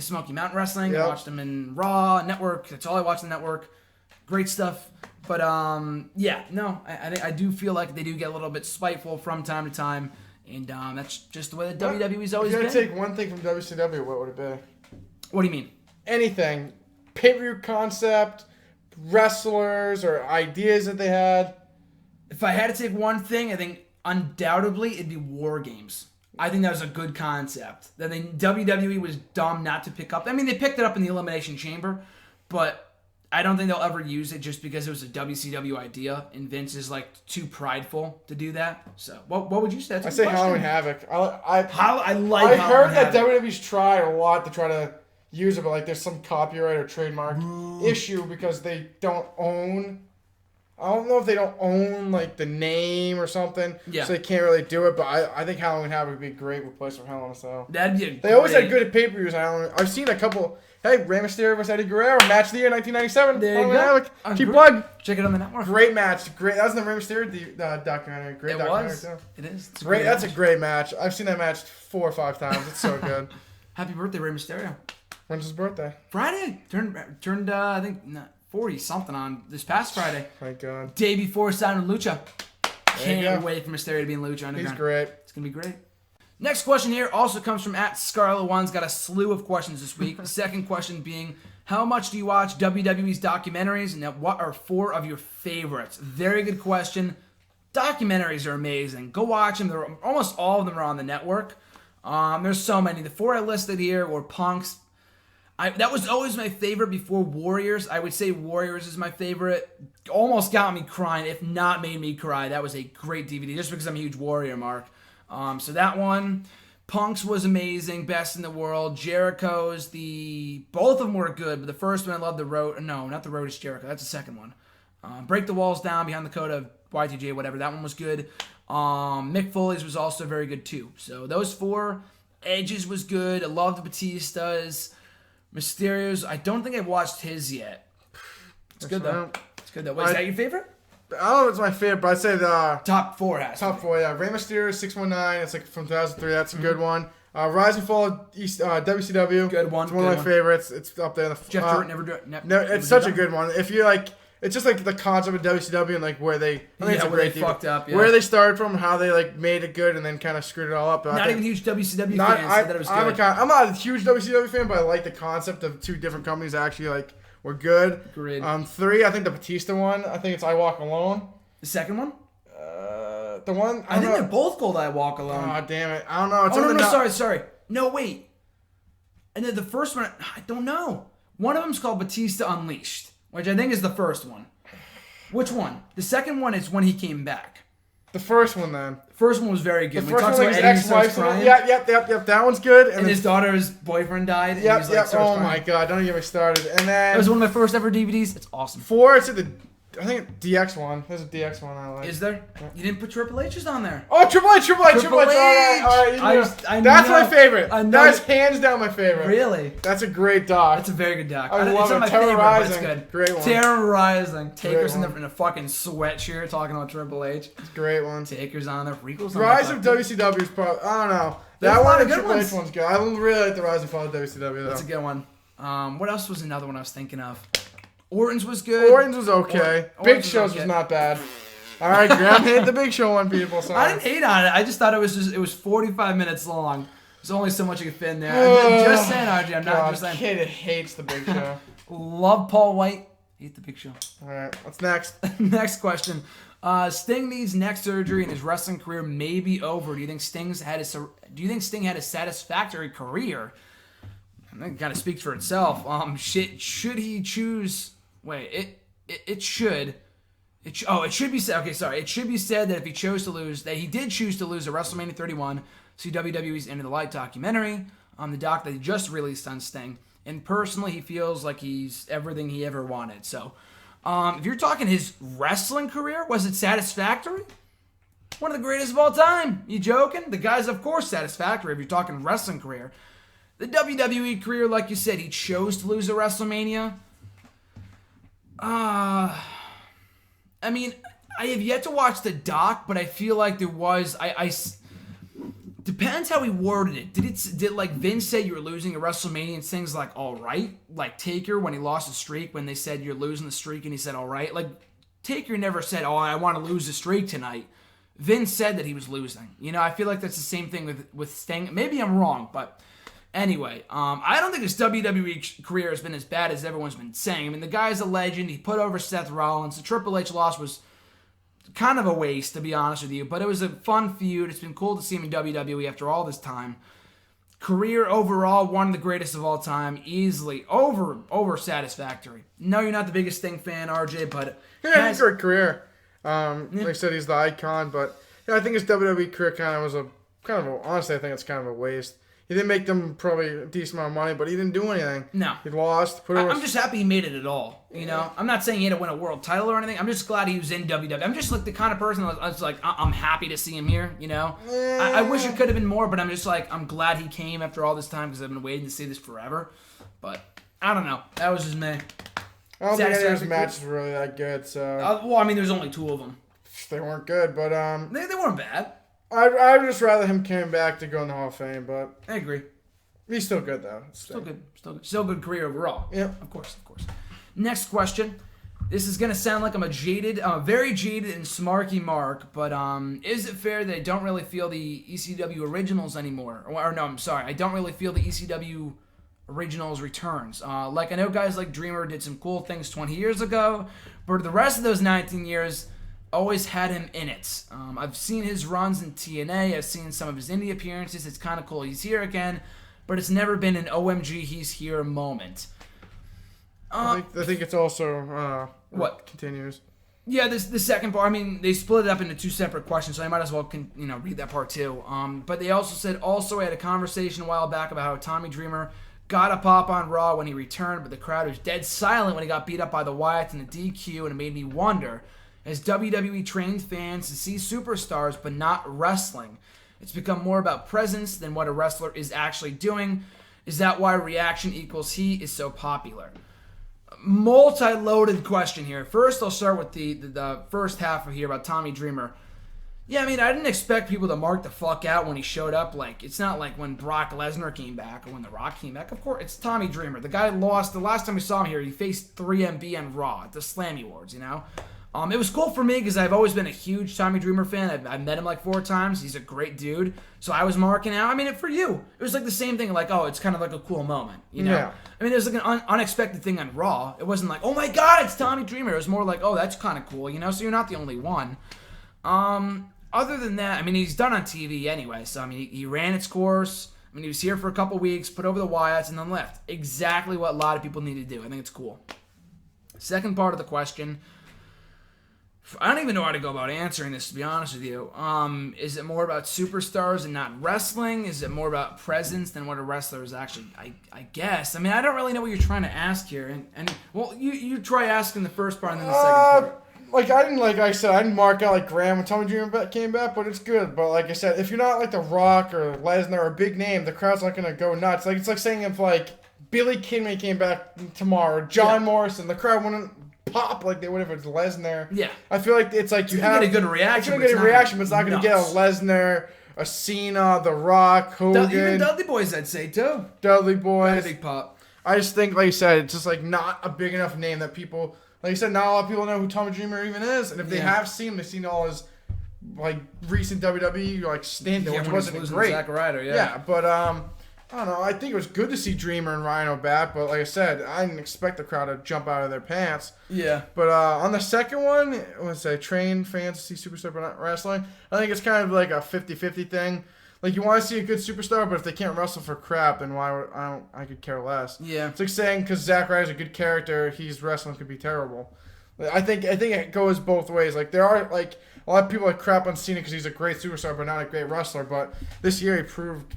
Wrestling. Yep. I watched them in Raw Network. That's all I watched on the network. Great stuff. But I do feel like they do get a little bit spiteful from time to time, and that's just the way that WWE's always been. If you had to take one thing from WCW, what would it be? What do you mean? Anything. Pay-per-view concept, wrestlers, or ideas that they had. If I had to take one thing, I think undoubtedly it'd be War Games. I think that was a good concept. That WWE was dumb not to pick up. They picked it up in the Elimination Chamber, but I don't think they'll ever use it just because it was a WCW idea, and Vince is too prideful to do that. So, what would you say? I say Halloween Havoc. I heard that WWE's tried a lot to try to use it, but there's some copyright or trademark issue because they don't own. I don't know if they don't own the name or something, so they can't really do it. But I think Halloween Havoc would be a great replacement for Hell in a Cell. That'd be. They always had good pay-per-views. I've seen a couple. Hey, Rey Mysterio vs Eddie Guerrero, match of the year 1997. There you go. Keep plug. Check it on the network. Great match. Great. That was in the Rey Mysterio documentary. Great documentary too. It is. It's great. That's a great match. I've seen that match 4 or 5 times. It's so good. Happy birthday, Rey Mysterio. When's his birthday? Friday. Turned I think 40 something on this past Friday. My God. Day before signing Lucha. Can't wait for Mysterio to be in Lucha Underground. He's great. It's gonna be great. Next question here also comes from @Scarlet1's got a slew of questions this week. The second question being, how much do you watch WWE's documentaries, and what are 4 of your favorites? Very good question. Documentaries are amazing. Go watch them. Almost all of them are on the network. There's so many. The 4 I listed here were Punk's. That was always my favorite before Warriors. I would say Warriors is my favorite. Almost got me crying, if not made me cry. That was a great DVD, just because I'm a huge Warrior mark. So that one. Punk's was amazing, best in the world. Jericho's, both of them were good, but the first one I loved, The Road. No, not The Road is Jericho. That's the second one. Break the Walls Down, Behind the Code of YTJ, whatever. That one was good. Mick Foley's was also very good too. So those 4. Edge's was good. I loved Batista's. Mysterio's, I don't think I've watched his yet. It's good though. It's good though. Wait, is that your favorite? I don't know if it's my favorite, but I'd say the top 4 has top 4. Yeah, Rey Mysterio 619. It's like from 2003. That's a good one. Rise and Fall of WCW. Good one. It's one of my favorites. It's up there. Jeff Jarrett never do it. No, it's such a good one. If you like, it's just like the concept of WCW and like where they, I think it's a great fucked up. Yeah. Where they started from, how they like made it good, and then kind of screwed it all up. Not even huge WCW fans. That it was good. I'm not a huge WCW fan, but I like the concept of 2 different companies that actually like were good. Agreed. 3, I think the Batista one. I think it's I Walk Alone. The second one? The one I think they're both called I Walk Alone. Oh damn it! I don't know. It's sorry. No, wait. And then the first one, I don't know. One of them's called Batista Unleashed, which I think is the first one. Which one? The second one is when he came back. The first one, then. The first one was very good. The first one was his ex-wife. Yep. That one's good. And his daughter's boyfriend died. Yep. Oh my god! Don't even get me started. And then it was one of my first ever DVDs. It's awesome. 4, it's I think DX one. There's a DX one I like. Is there? Yeah. You didn't put Triple H's on there. Oh, Triple H. All right. That's my favorite. That's hands down my favorite. Really? That's a great doc. That's a very good doc. I love it. Terrorizing. It's good. Great one. Terrorizing. Taker's in a fucking sweatshirt talking about Triple H. It's a great one. Taker's on there. Regal's on Rise of WCW is probably, I don't know. That one and Triple H one's good. I really like the Rise and Fall of WCW though. That's a good one. What else was another one I was thinking of? Orton's was good. Orton's was okay. Big Show's was not bad. All right, Graham hate the Big Show one, people. Sorry. I didn't hate on it. I just thought it was 45 minutes long. There's only so much you could fit in there. I'm just saying, RJ. I'm not just saying. Kid hates the Big Show. Love Paul White. Hate the Big Show. All right, what's next? Next question. Sting needs neck surgery and his wrestling career may be over. Do you think Sting had a satisfactory career? I think it kind of speaks for itself. Should he choose? Wait, it should be said. Okay, sorry. It should be said that if he chose to lose, that he did choose to lose at WrestleMania 31. See WWE's End of the Light documentary on the doc that he just released on Sting. And personally, he feels like he's everything he ever wanted. So, if you're talking his wrestling career, was it satisfactory? One of the greatest of all time. You joking? The guy's, of course, satisfactory if you're talking wrestling career. The WWE career, like you said, he chose to lose at WrestleMania. I mean, I have yet to watch the doc, but I feel like there was. Depends how he worded it. Did like Vince say you were losing at WrestleMania and Sting's like, all right? Like Taker when he lost the streak, when they said you're losing the streak and he said, all right? Like Taker never said, oh, I want to lose the streak tonight. Vince said that he was losing. You know, I feel like that's the same thing with Sting. Maybe I'm wrong, but anyway, I don't think his WWE career has been as bad as everyone's been saying. I mean, the guy's a legend. He put over Seth Rollins. The Triple H loss was kind of a waste, to be honest with you, but it was a fun feud. It's been cool to see him in WWE after all this time. Career overall, one of the greatest of all time, easily over satisfactory. No, you're not the biggest Sting fan, RJ, but yeah, he's a great career. Like I said, he's the icon, but yeah, I think his WWE career honestly, I think it's kind of a waste. He didn't make them probably a decent amount of money, but he didn't do anything. No. He lost. I'm just happy he made it at all. You know, I'm not saying he had to win a world title or anything. I'm just glad he was in WWE. I'm just like the kind of person I was like, I'm happy to see him here, you know. I wish it could have been more, but I'm just like, I'm glad he came after all this time because I've been waiting to see this forever. But I don't know. That was just me. I don't think any of his matches were really that good, so. Well, I mean, there's only 2 of them. They weren't good, but They weren't bad. I'd just rather him came back to go in the Hall of Fame, but. I agree. He's still good, though. Still good career overall. Yeah. Of course. Next question. This is going to sound like I'm a very jaded and smarky mark, but is it fair that I don't really feel the ECW originals anymore? Or no, I'm sorry. I don't really feel the ECW originals returns. Like, I know guys like Dreamer did some cool things 20 years ago, but the rest of those 19 years always had him in it. I've seen his runs in TNA. I've seen some of his indie appearances. It's kind of cool. He's here again. But it's never been an OMG, he's here moment. I think it's also what continues. Yeah, the second part. I mean, they split it up into 2 separate questions, so I might as well read that part too. But they also said I had a conversation a while back about how Tommy Dreamer got a pop on Raw when he returned, but the crowd was dead silent when he got beat up by the Wyatts in the DQ, and it made me wonder, as WWE trained fans to see superstars but not wrestling. It's become more about presence than what a wrestler is actually doing. Is that why reaction equals heat is so popular? Multi-loaded question here. First, I'll start with the first half of here about Tommy Dreamer. Yeah, I mean, I didn't expect people to mark the fuck out when he showed up. Like, it's not like when Brock Lesnar came back or when The Rock came back. Of course, it's Tommy Dreamer. The guy lost. The last time we saw him here, he faced 3MB on Raw at the Slammy Awards, you know? It was cool for me because I've always been a huge Tommy Dreamer fan. I've met him like 4 times. He's a great dude. So I was marking out. I mean, for you, it was like the same thing. Like, oh, it's kind of like a cool moment, you know? Yeah. I mean, it was like an unexpected thing on Raw. It wasn't like, oh my God, it's Tommy Dreamer. It was more like, oh, that's kind of cool, you know? So you're not the only one. Other than that, I mean, he's done on TV anyway. So, I mean, he ran its course. I mean, he was here for a couple weeks, put over the Wyatts, and then left. Exactly what a lot of people need to do. I think it's cool. Second part of the question. I don't even know how to go about answering this, to be honest with you. Is it more about superstars and not wrestling? Is it more about presence than what a wrestler is actually? I guess. I mean, I don't really know what you're trying to ask here. And well, you try asking the first part and then the second part. Like I said, I didn't mark out like Graham when Tommy Dreamer came back, but it's good. But like I said, if you're not like The Rock or Lesnar or a big name, the crowd's not gonna go nuts. Like it's like saying if like Billy Kidman came back tomorrow, John Morrison, the crowd wouldn't pop like they would if it's Lesnar. Yeah. I feel like it's like you have get a good reaction. You're gonna get a reaction, but it's not gonna get a Lesnar, a Cena, The Rock, Hogan. Even Dudley Boys, I'd say too. Dudley Boys. Got a big pop. I just think, like you said, it's just like not a big enough name that people. Like you said, not a lot of people know who Tommy Dreamer even is, and if they have seen him, they've seen all his like recent WWE like stint, which wasn't great. Zack Ryder, yeah, but I don't know. I think it was good to see Dreamer and Rhino back, but like I said, I didn't expect the crowd to jump out of their pants. Yeah. But on the second one, let's say train fans to see superstar but not wrestling. I think it's kind of like a 50-50 thing. Like, you want to see a good superstar, but if they can't wrestle for crap, then why would I could care less. Yeah. It's like saying because Zack Ryder's a good character, he's wrestling could be terrible. I think it goes both ways. Like, there are, like, a lot of people like crap on Cena because he's a great superstar but not a great wrestler. But this year he proved,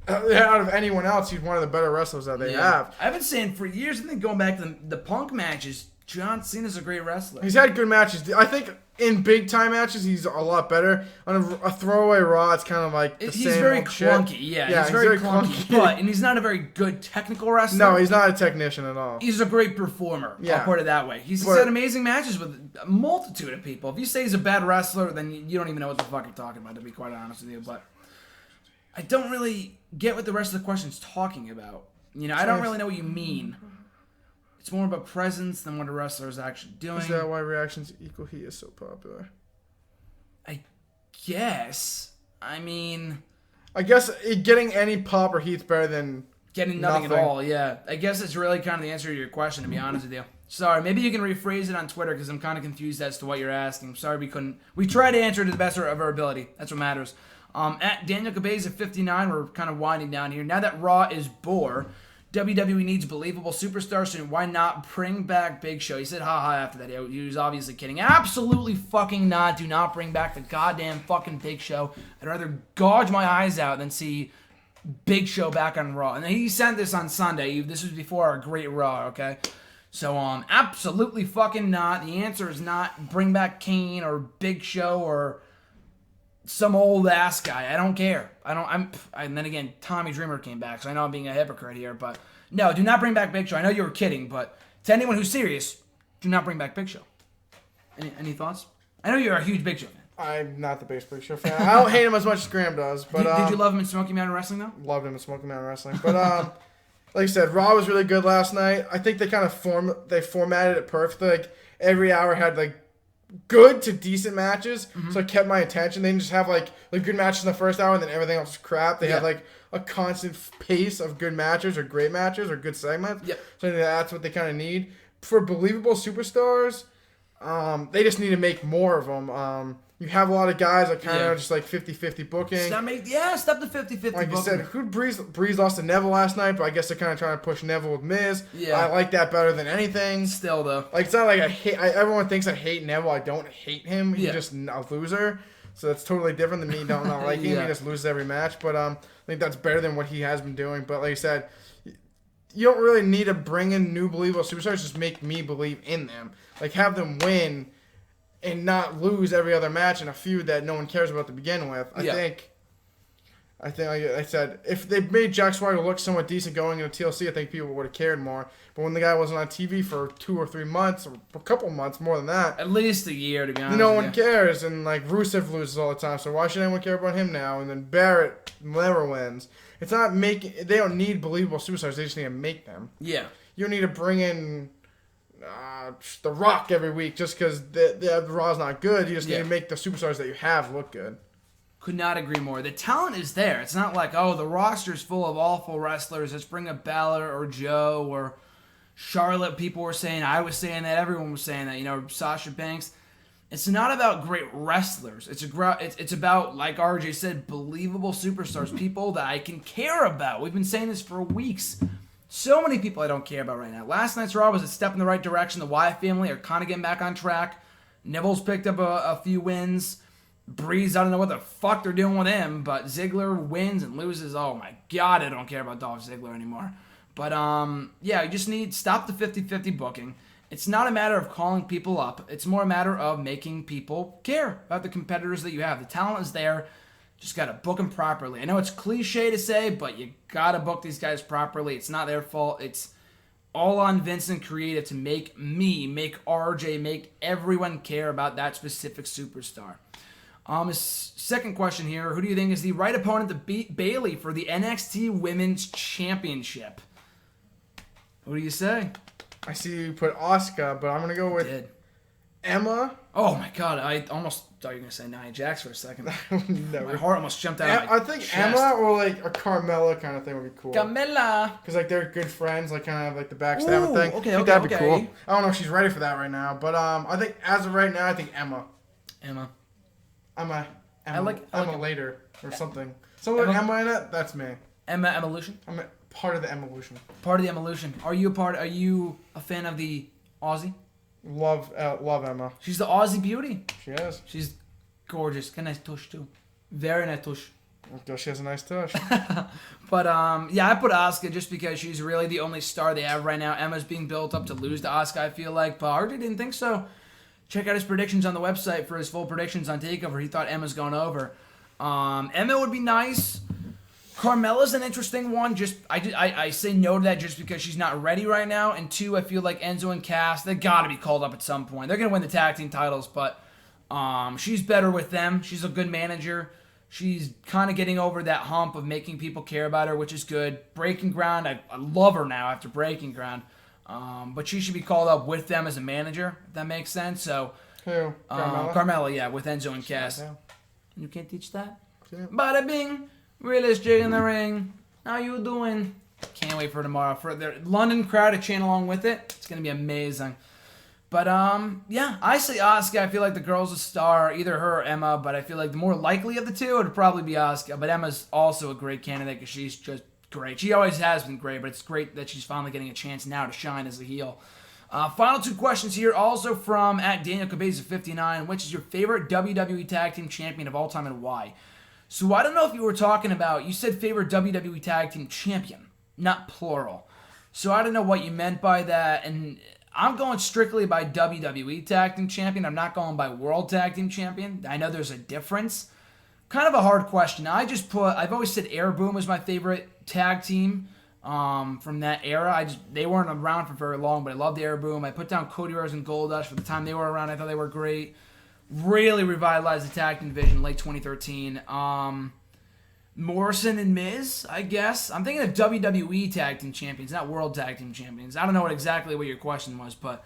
out of anyone else, he's one of the better wrestlers that they have. I've been saying for years, I think going back to the Punk matches, John Cena's a great wrestler. He's had good matches. I think in big time matches, he's a lot better. On a throwaway Raw, it's kind of like the he's same very old clunky. shit. Yeah, he's very clunky. And he's not a very good technical wrestler. No, he's not a technician at all. He's a great performer. Yeah. I'll put it that way. He's had amazing matches with a multitude of people. If you say he's a bad wrestler, then you don't even know what the fuck you're talking about, to be quite honest with you. But I don't really get what the rest of the question's talking about. You know, I don't really know what you mean. It's more about presence than what a wrestler is actually doing. Is that why reactions equal heat is so popular? I guess. I mean, I guess getting any pop or heat's better than getting nothing at all. Yeah, I guess it's really kind of the answer to your question, to be honest with you. Sorry, maybe you can rephrase it on Twitter because I'm kind of confused as to what you're asking. Sorry we couldn't. We tried to answer it to the best of our ability. That's what matters. At Daniel Cabeza 59, we're kind of winding down here. Now that Raw is bore, WWE needs believable superstars, so why not bring back Big Show? He said haha after that. He was obviously kidding. Absolutely fucking not. Do not bring back the goddamn fucking Big Show. I'd rather gouge my eyes out than see Big Show back on Raw. And he sent this on Sunday. This was before our great Raw, okay? So, absolutely fucking not. The answer is not bring back Kane or Big Show or some old ass guy. I don't care. And then again, Tommy Dreamer came back, so I know I'm being a hypocrite here, but no, do not bring back Big Show. I know you were kidding, but to anyone who's serious, do not bring back Big Show. Any thoughts? I know you're a huge Big Show fan. I'm not the biggest Big Show fan. I don't hate him as much as Graham does, but did you love him in Smoky Mountain Wrestling though? Loved him in Smoky Mountain Wrestling, but like I said, Raw was really good last night. I think they kind of formatted it perfectly. Like every hour had like good to decent matches, so it kept my attention. They didn't just have like good matches in the first hour and then everything else was crap. They had like a constant pace of good matches or great matches or good segments. Yep. So I think that's what they kind of need for believable superstars. They just need to make more of them. You have a lot of guys that kind of just like 50-50 booking. Stop the 50-50 booking. Like you said, Breeze lost to Neville last night, but I guess they're kind of trying to push Neville with Miz. Yeah. I like that better than anything. Still, though. Like, it's not like everyone thinks I hate Neville. I don't hate him. He's just a loser. So that's totally different than me not liking him. He just loses every match. But I think that's better than what he has been doing. But like I said, you don't really need to bring in new believable superstars. Just make me believe in them. Like, have them win and not lose every other match in a feud that no one cares about to begin with. I think I think, like I said, if they made Jack Swagger look somewhat decent going into TLC, I think people would have cared more. But when the guy wasn't on TV for 2 or 3 months, or a couple months, more than that, At least a year, to be honest. no one cares. And like Rusev loses all the time, so why should anyone care about him now? And then Barrett never wins. It's not making. They don't need believable superstars. They just need to make them. Yeah. You don't need to bring in The Rock every week just because the Raw's not good. You just need to make the superstars that you have look good. Could not agree more. The talent is there. It's not like, oh, the roster's full of awful wrestlers. Let's bring up Balor or Joe or Charlotte. People were saying, I was saying that, everyone was saying that, Sasha Banks. It's not about great wrestlers. It's about, like RJ said, believable superstars, people that I can care about. We've been saying this for weeks. So many people I don't care about right now. Last night's Raw was a step in the right direction. The Wyatt family are kind of getting back on track. Neville's picked up a few wins. Breeze, I don't know what the fuck they're doing with him, but Ziggler wins and loses. Oh my God, I don't care about Dolph Ziggler anymore. But yeah, you just need stop the 50-50 booking. It's not a matter of calling people up. It's more a matter of making people care about the competitors that you have. The talent is there. Just got to book them properly. I know it's cliche to say, but you got to book these guys properly. It's not their fault. It's all on Vince and Creative to make me, make RJ, make everyone care about that specific superstar. Second question here. Who do you think is the right opponent to beat Bayley for the NXT Women's Championship? What do you say? I see you put Asuka, but I'm going to go with Emma. Oh my God, I almost thought you were going to say Nia Jax for a second. My heart almost jumped out of my I think chest. Emma or like a Carmella kind of thing would be cool. Carmella. Because like they're good friends, like kind of like the backstabbing thing. Okay, I think that'd be cool. I don't know if she's ready for that right now, but I think as of right now, I think Emma. I like Emma later or something. Something with Emma in it. That's me. Emma Evolution. I'm part of the Evolution. Part of the Evolution. Are you a fan of the Aussie? Love Emma. She's the Aussie beauty. She is. She's gorgeous. Got a nice tush too. Very nice tush. She has a nice tush. But yeah, I put Asuka just because she's really the only star they have right now. Emma's being built up to lose to Asuka, I feel like, but RJ didn't think so. Check out his predictions on the website for his full predictions on TakeOver. He thought Emma's going over. Emma would be nice. Carmella's an interesting one. I say no to that just because she's not ready right now. And two, I feel like Enzo and Cass, they got to be called up at some point. They're going to win the tag team titles, but she's better with them. She's a good manager. She's kind of getting over that hump of making people care about her, which is good. Breaking Ground, I love her now after Breaking Ground. But she should be called up with them as a manager, if that makes sense. So, who? Carmella? Carmella, yeah, with Enzo and Cass. Yeah. You can't teach that? Yeah. Bada bing, realest jig in the ring. How you doing? Can't wait for tomorrow. For the London crowd to chant along with it. It's going to be amazing. But, yeah, I say Asuka. I feel like the girl's a star, either her or Emma, but I feel like the more likely of the two would probably be Asuka. But Emma's also a great candidate because she's just great. She always has been great, but it's great that she's finally getting a chance now to shine as a heel. Final two questions here, also from @DanielCabeza59. Which is your favorite WWE Tag Team Champion of all time and why? So I don't know if you were talking about, you said favorite WWE Tag Team Champion, not plural. So I don't know what you meant by that, and I'm going strictly by WWE Tag Team Champion. I'm not going by World Tag Team Champion. I know there's a difference. Kind of a hard question. I've always said Air Boom was my favorite tag team from that era. They weren't around for very long, but I loved Air Boom. I put down Cody Rhodes and Goldust for the time they were around. I thought they were great. Really revitalized the tag team division in late 2013. Morrison and Miz, I guess. I'm thinking of WWE Tag Team Champions, not World Tag Team Champions. I don't know exactly what your question was, but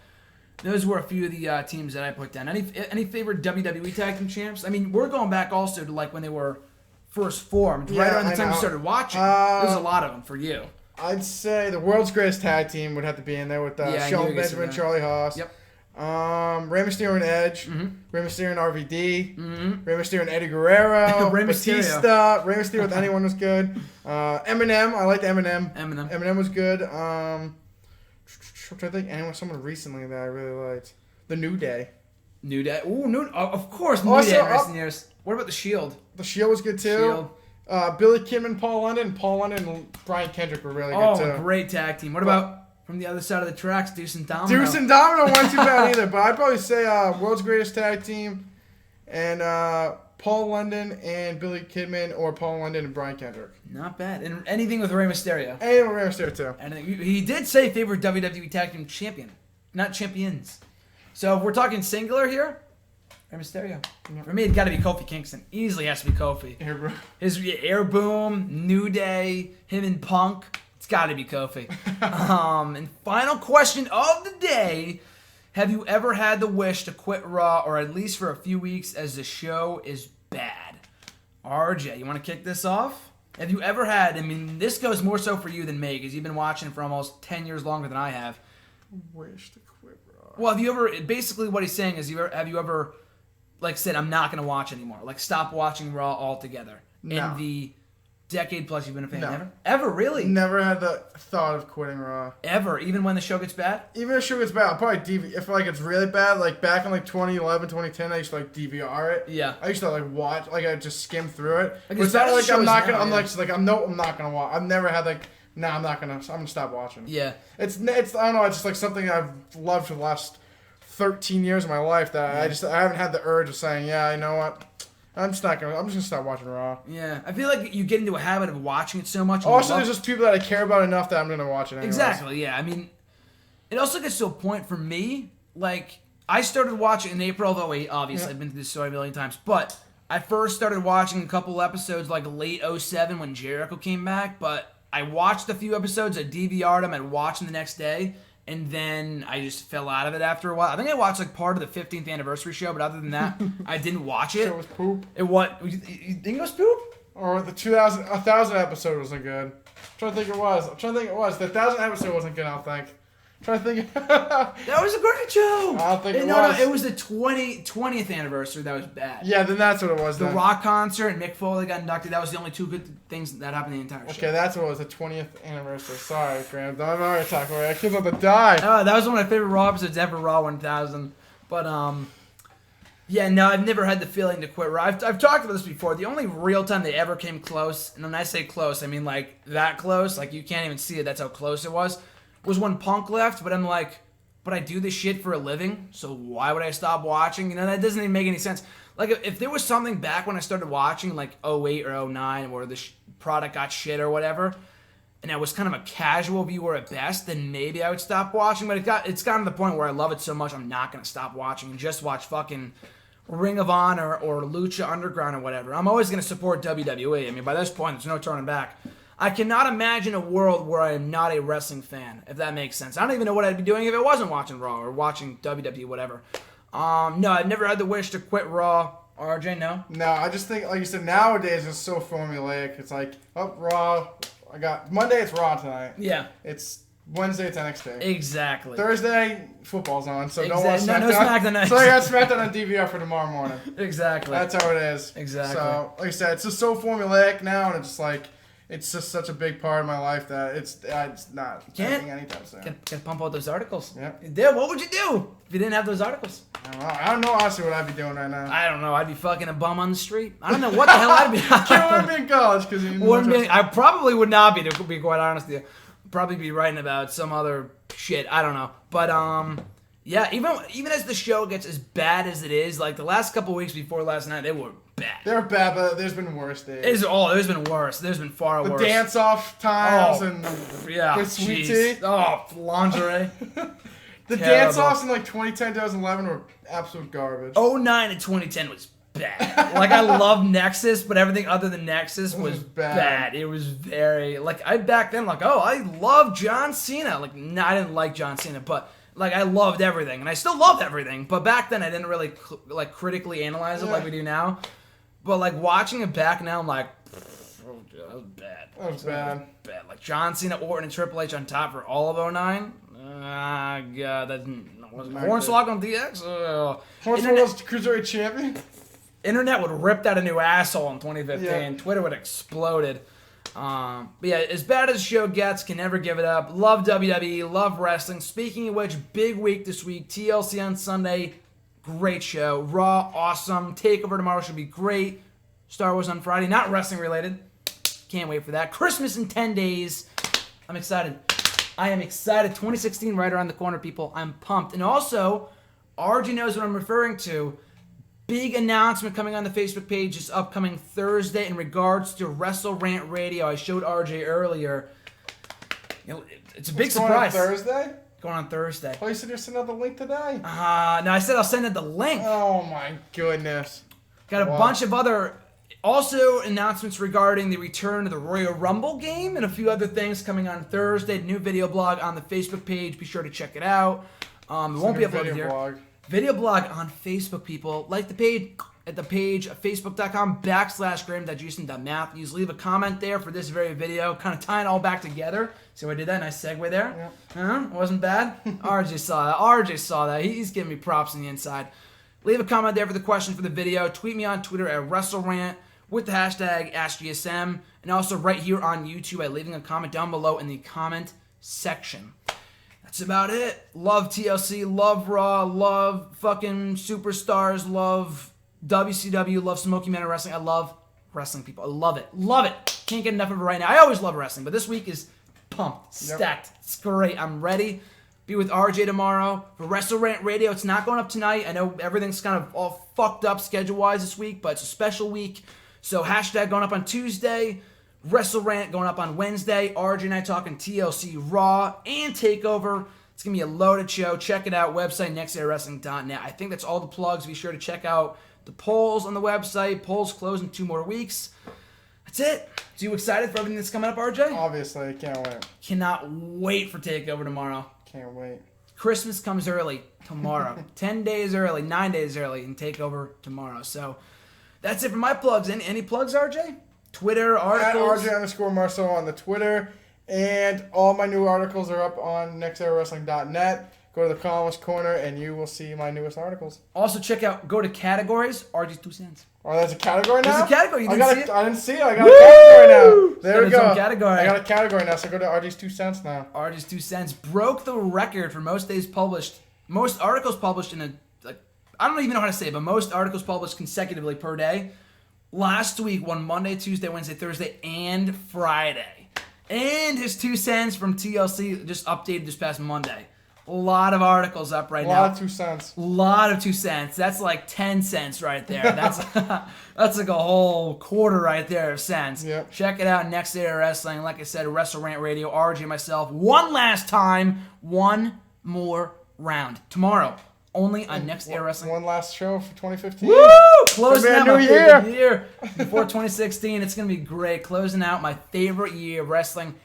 those were a few of the teams that I put down. Any favorite WWE Tag Team Champs? I mean, we're going back also to like when they were first formed, right around the time you started watching. There's a lot of them for you. I'd say the world's greatest tag team would have to be in there with Shelton Benjamin and Charlie Haas. Yep. Rey Mysterio and Edge. Mm-hmm. Rey Mysterio and RVD. Mm-hmm. Rey Mysterio and Eddie Guerrero. Rey Batista. Rey Mysterio with anyone was good. Eminem. I liked Eminem. Eminem was good. I'm trying to think someone recently that I really liked. The New Day. New Day. Ooh, of course, New Day in recent years. What about The Shield? The Shield was good too. Billy Kidman, Paul London. Paul London and Brian Kendrick were really good too. Oh, great tag team. What about from the other side of the tracks, Deuce and Domino? Deuce and Domino weren't too bad either, but I'd probably say world's greatest tag team and Paul London and Billy Kidman, or Paul London and Bryan Kendrick. Not bad. And anything with Rey Mysterio. And Rey Mysterio too. And he did say favorite WWE Tag Team Champion, not champions. So if we're talking singular here, Rey Mysterio. For me, it's got to be Kofi Kingston. Easily has to be Kofi. His Air Boom, New Day, him and Punk. It's got to be Kofi. And final question of the day. Have you ever had the wish to quit Raw, or at least for a few weeks, as the show is bad? RJ, you want to kick this off? Have you ever had, I mean, this goes more so for you than me, because you've been watching for almost 10 years longer than I have. Wish to quit Raw. Well, have you ever, basically what he's saying is, have you ever, like, said, I'm not going to watch anymore? Like, stop watching Raw altogether? No. In the decade plus you've been a fan? No. Never? Ever, really? Never had the thought of quitting Raw. Ever? Even when the show gets bad? Even if the show gets bad, I'll probably DVR. If like it's really bad, like back in like 2011, 2010, I used to like DVR it. Yeah. I used to like watch, like I just skim through it. Like, But it's not like I'm not gonna. I'm yeah. I'm not gonna watch. I've never had like, nah, I'm gonna stop watching. Yeah. It's I don't know. It's just like something I've loved for the last 13 years of my life that I haven't had the urge of saying, yeah, you know what. I'm just gonna stop watching Raw. Yeah, I feel like you get into a habit of watching it so much. Also, there's just people that I care about enough that I'm gonna watch it anyways. Exactly, yeah. I mean, it also gets to a point for me, like, I started watching in April of 2008, obviously, I've been through this story a million times, but I first started watching a couple episodes, like, late 2007 when Jericho came back, but I watched a few episodes, I DVR'd them, I'd watch them the next day, and then I just fell out of it after a while. I think I watched, like, part of the 15th anniversary show, but other than that, I didn't watch it. It was poop. You think it was poop? Or the 1,000 episode wasn't good. I'm trying to think it was. The 1,000 episode wasn't good, I don't think. I'm trying to think. That was a great show. I don't think it was. No, it was the 20th anniversary that was bad. Yeah, then that's what it was. The then. Rock concert and Mick Foley got inducted. That was the only two good things that happened in the entire show. Okay, that's what it was. The 20th anniversary. Sorry, Graham. I'm already talking about it. Kids about to die. Oh, that was one of my favorite Raw episodes ever, Raw 1000. But, yeah, no, I've never had the feeling to quit Raw. I've talked about this before. The only real time they ever came close, and when I say close, I mean, like, that close, like, you can't even see it, that's how close it was when Punk left, but I'm like, but I do this shit for a living, so why would I stop watching? You know, that doesn't even make any sense. Like, if there was something back when I started watching, like 08 or 09, where the product got shit or whatever, and I was kind of a casual viewer at best, then maybe I would stop watching, but it's gotten to the point where I love it so much, I'm not going to stop watching and just watch fucking Ring of Honor or Lucha Underground or whatever. I'm always going to support WWE. I mean, by this point, there's no turning back. I cannot imagine a world where I am not a wrestling fan, if that makes sense. I don't even know what I'd be doing if I wasn't watching Raw or watching WWE, whatever. No, I've never had the wish to quit Raw. RJ, no? No, I just think, like you said, nowadays it's so formulaic. It's like, oh, Raw. Monday it's Raw tonight. Yeah. It's Wednesday it's NXT. Exactly. Thursday, football's on, so don't watch No SmackDown. SmackDown. So I got SmackDown on DVR for tomorrow morning. Exactly. That's how it is. Exactly. So, like I said, it's just so formulaic now, and it's just like, it's just such a big part of my life that it's not happening anytime soon. Can pump out those articles. Yep. Yeah, what would you do if you didn't have those articles? I don't know honestly what I'd be doing right now. I don't know. I'd be fucking a bum on the street. I don't know what the hell I'd be. Can't be in college because I probably would not be, to be quite honest with you. Probably be writing about some other shit. I don't know. But yeah, even as the show gets as bad as it is, like the last couple weeks before last night, they were bad. They're bad, but there's been worse days. There's been worse. There's been far worse. The dance-off times and yeah, the sweet tea. Oh, lingerie. The dance-offs in like 2010, 2011 were absolute garbage. 09 and 2010 was bad. Like, I love Nexus, but everything other than Nexus was bad. It was very, like, back then, like, oh, I love John Cena. Like, no, I didn't like John Cena, but, like, I loved everything, and I still loved everything, but back then I didn't really, like, critically analyze it like we do now. But, like, watching it back now, I'm like, oh, that was bad. That was bad. Bad. Like, John Cena, Orton, and Triple H on top for all of 09. God, that wasn't Hornswoggle on DX. Hornswoggle was Cruiserweight champion. Internet would have ripped out a new asshole in 2015. Yeah. Twitter would have exploded. But yeah, as bad as the show gets, can never give it up. Love WWE, love wrestling. Speaking of which, big week this week. TLC on Sunday, great show. Raw, awesome. TakeOver tomorrow should be great. Star Wars on Friday, not wrestling related. Can't wait for that. Christmas in 10 days. I'm excited. I am excited. 2016 right around the corner, people. I'm pumped. And also, RG knows what I'm referring to. big announcement coming on the Facebook page this upcoming Thursday in regards to Wrestle Rant Radio. I showed RJ earlier. It's a big surprise. Going on Thursday? Going on Thursday. Oh, you said you're sending out the link today? No, I said I'll send it the link. Oh, my goodness. Got a bunch of other also announcements regarding the return of the Royal Rumble game and a few other things coming on Thursday. New video blog on the Facebook page. Be sure to check it out. It won't be uploaded here. Blog. Video blog on Facebook, people. Like the page at the page, facebook.com/Graham.Jason.Matthews. Leave a comment there for this very video, kind of tying it all back together. See what I did that? Nice segue there. Yeah. Wasn't bad. RJ saw that. He's giving me props on the inside. Leave a comment there for the question for the video. Tweet me on Twitter at WrestleRant with the hashtag AskGSM. And also right here on YouTube by leaving a comment down below in the comment section. That's about it. Love TLC, love Raw, love fucking Superstars, love WCW, love Smoky Mountain Wrestling. I love wrestling, people. I love it. Love it. Can't get enough of it right now. I always love wrestling, but this week is pumped, stacked. Yep. It's great. I'm ready. Be with RJ tomorrow for Wrestle Rant Radio. It's not going up tonight. I know everything's kind of all fucked up schedule-wise this week, but it's a special week. So hashtag going up on Tuesday. Wrestle Rant going up on Wednesday. RJ and I talking TLC, Raw, and TakeOver. It's going to be a loaded show. Check it out. Website, nextairwrestling.net. I think that's all the plugs. Be sure to check out the polls on the website. Polls close in 2 more weeks. That's it. So you excited for everything that's coming up, RJ? Obviously. Can't wait. Cannot wait for TakeOver tomorrow. Can't wait. Christmas comes early tomorrow. 10 days early, 9 days early, and TakeOver tomorrow. So that's it for my plugs. Any plugs, RJ? Twitter, articles? At RJ_Marceau on the Twitter. And all my new articles are up on nextairwrestling.net. Go to the Columnist Corner, and you will see my newest articles. Also, go to categories, RJ's 2 cents. Oh, there's a category now? There's a category. You didn't see it? I didn't see it. I got a category now. There we go. Category. I got a category now, so go to RJ's 2 cents now. RJ's 2 cents broke the record for most articles published in I don't even know how to say it, but most articles published consecutively per day. Last week, one Monday, Tuesday, Wednesday, Thursday, and Friday. And his 2 cents from TLC just updated this past Monday. A lot of articles up right now. A lot of 2 cents. A lot of 2 cents. That's like 10 cents right there. That's like a whole quarter right there of cents. Yep. Check it out, Next Day Wrestling. Like I said, Wrestle Rant Radio, RJ and myself. One last time, one more round. Tomorrow, only on Next Day Wrestling. One last show for 2015. Woo! Closing out my favorite year before 2016. It's going to be great. Closing out my favorite year of wrestling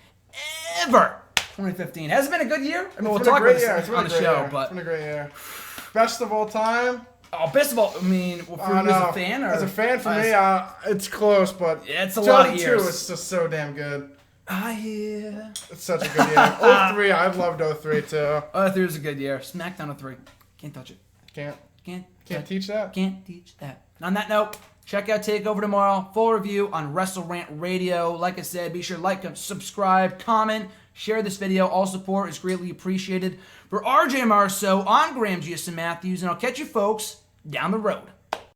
ever. 2015. Has it been a good year? I mean, we'll talk about this on the show, but... It's been a great year. Best of all time? Oh, best of all, I mean, for you as a fan? Or? As a fan, for me, it's close, but... Yeah, it's a lot of years. 2002 is just so damn good. Yeah. It's such a good year. 03, I loved 03, too. 03 was a good year. SmackDown 03. Can't touch it. Can't teach that? Can't teach that. On that note, check out TakeOver tomorrow. Full review on Wrestle Rant Radio. Like I said, be sure to like, subscribe, comment, share this video. All support is greatly appreciated. For RJ Marceau, I'm Graham G.S. Matthews, and I'll catch you folks down the road.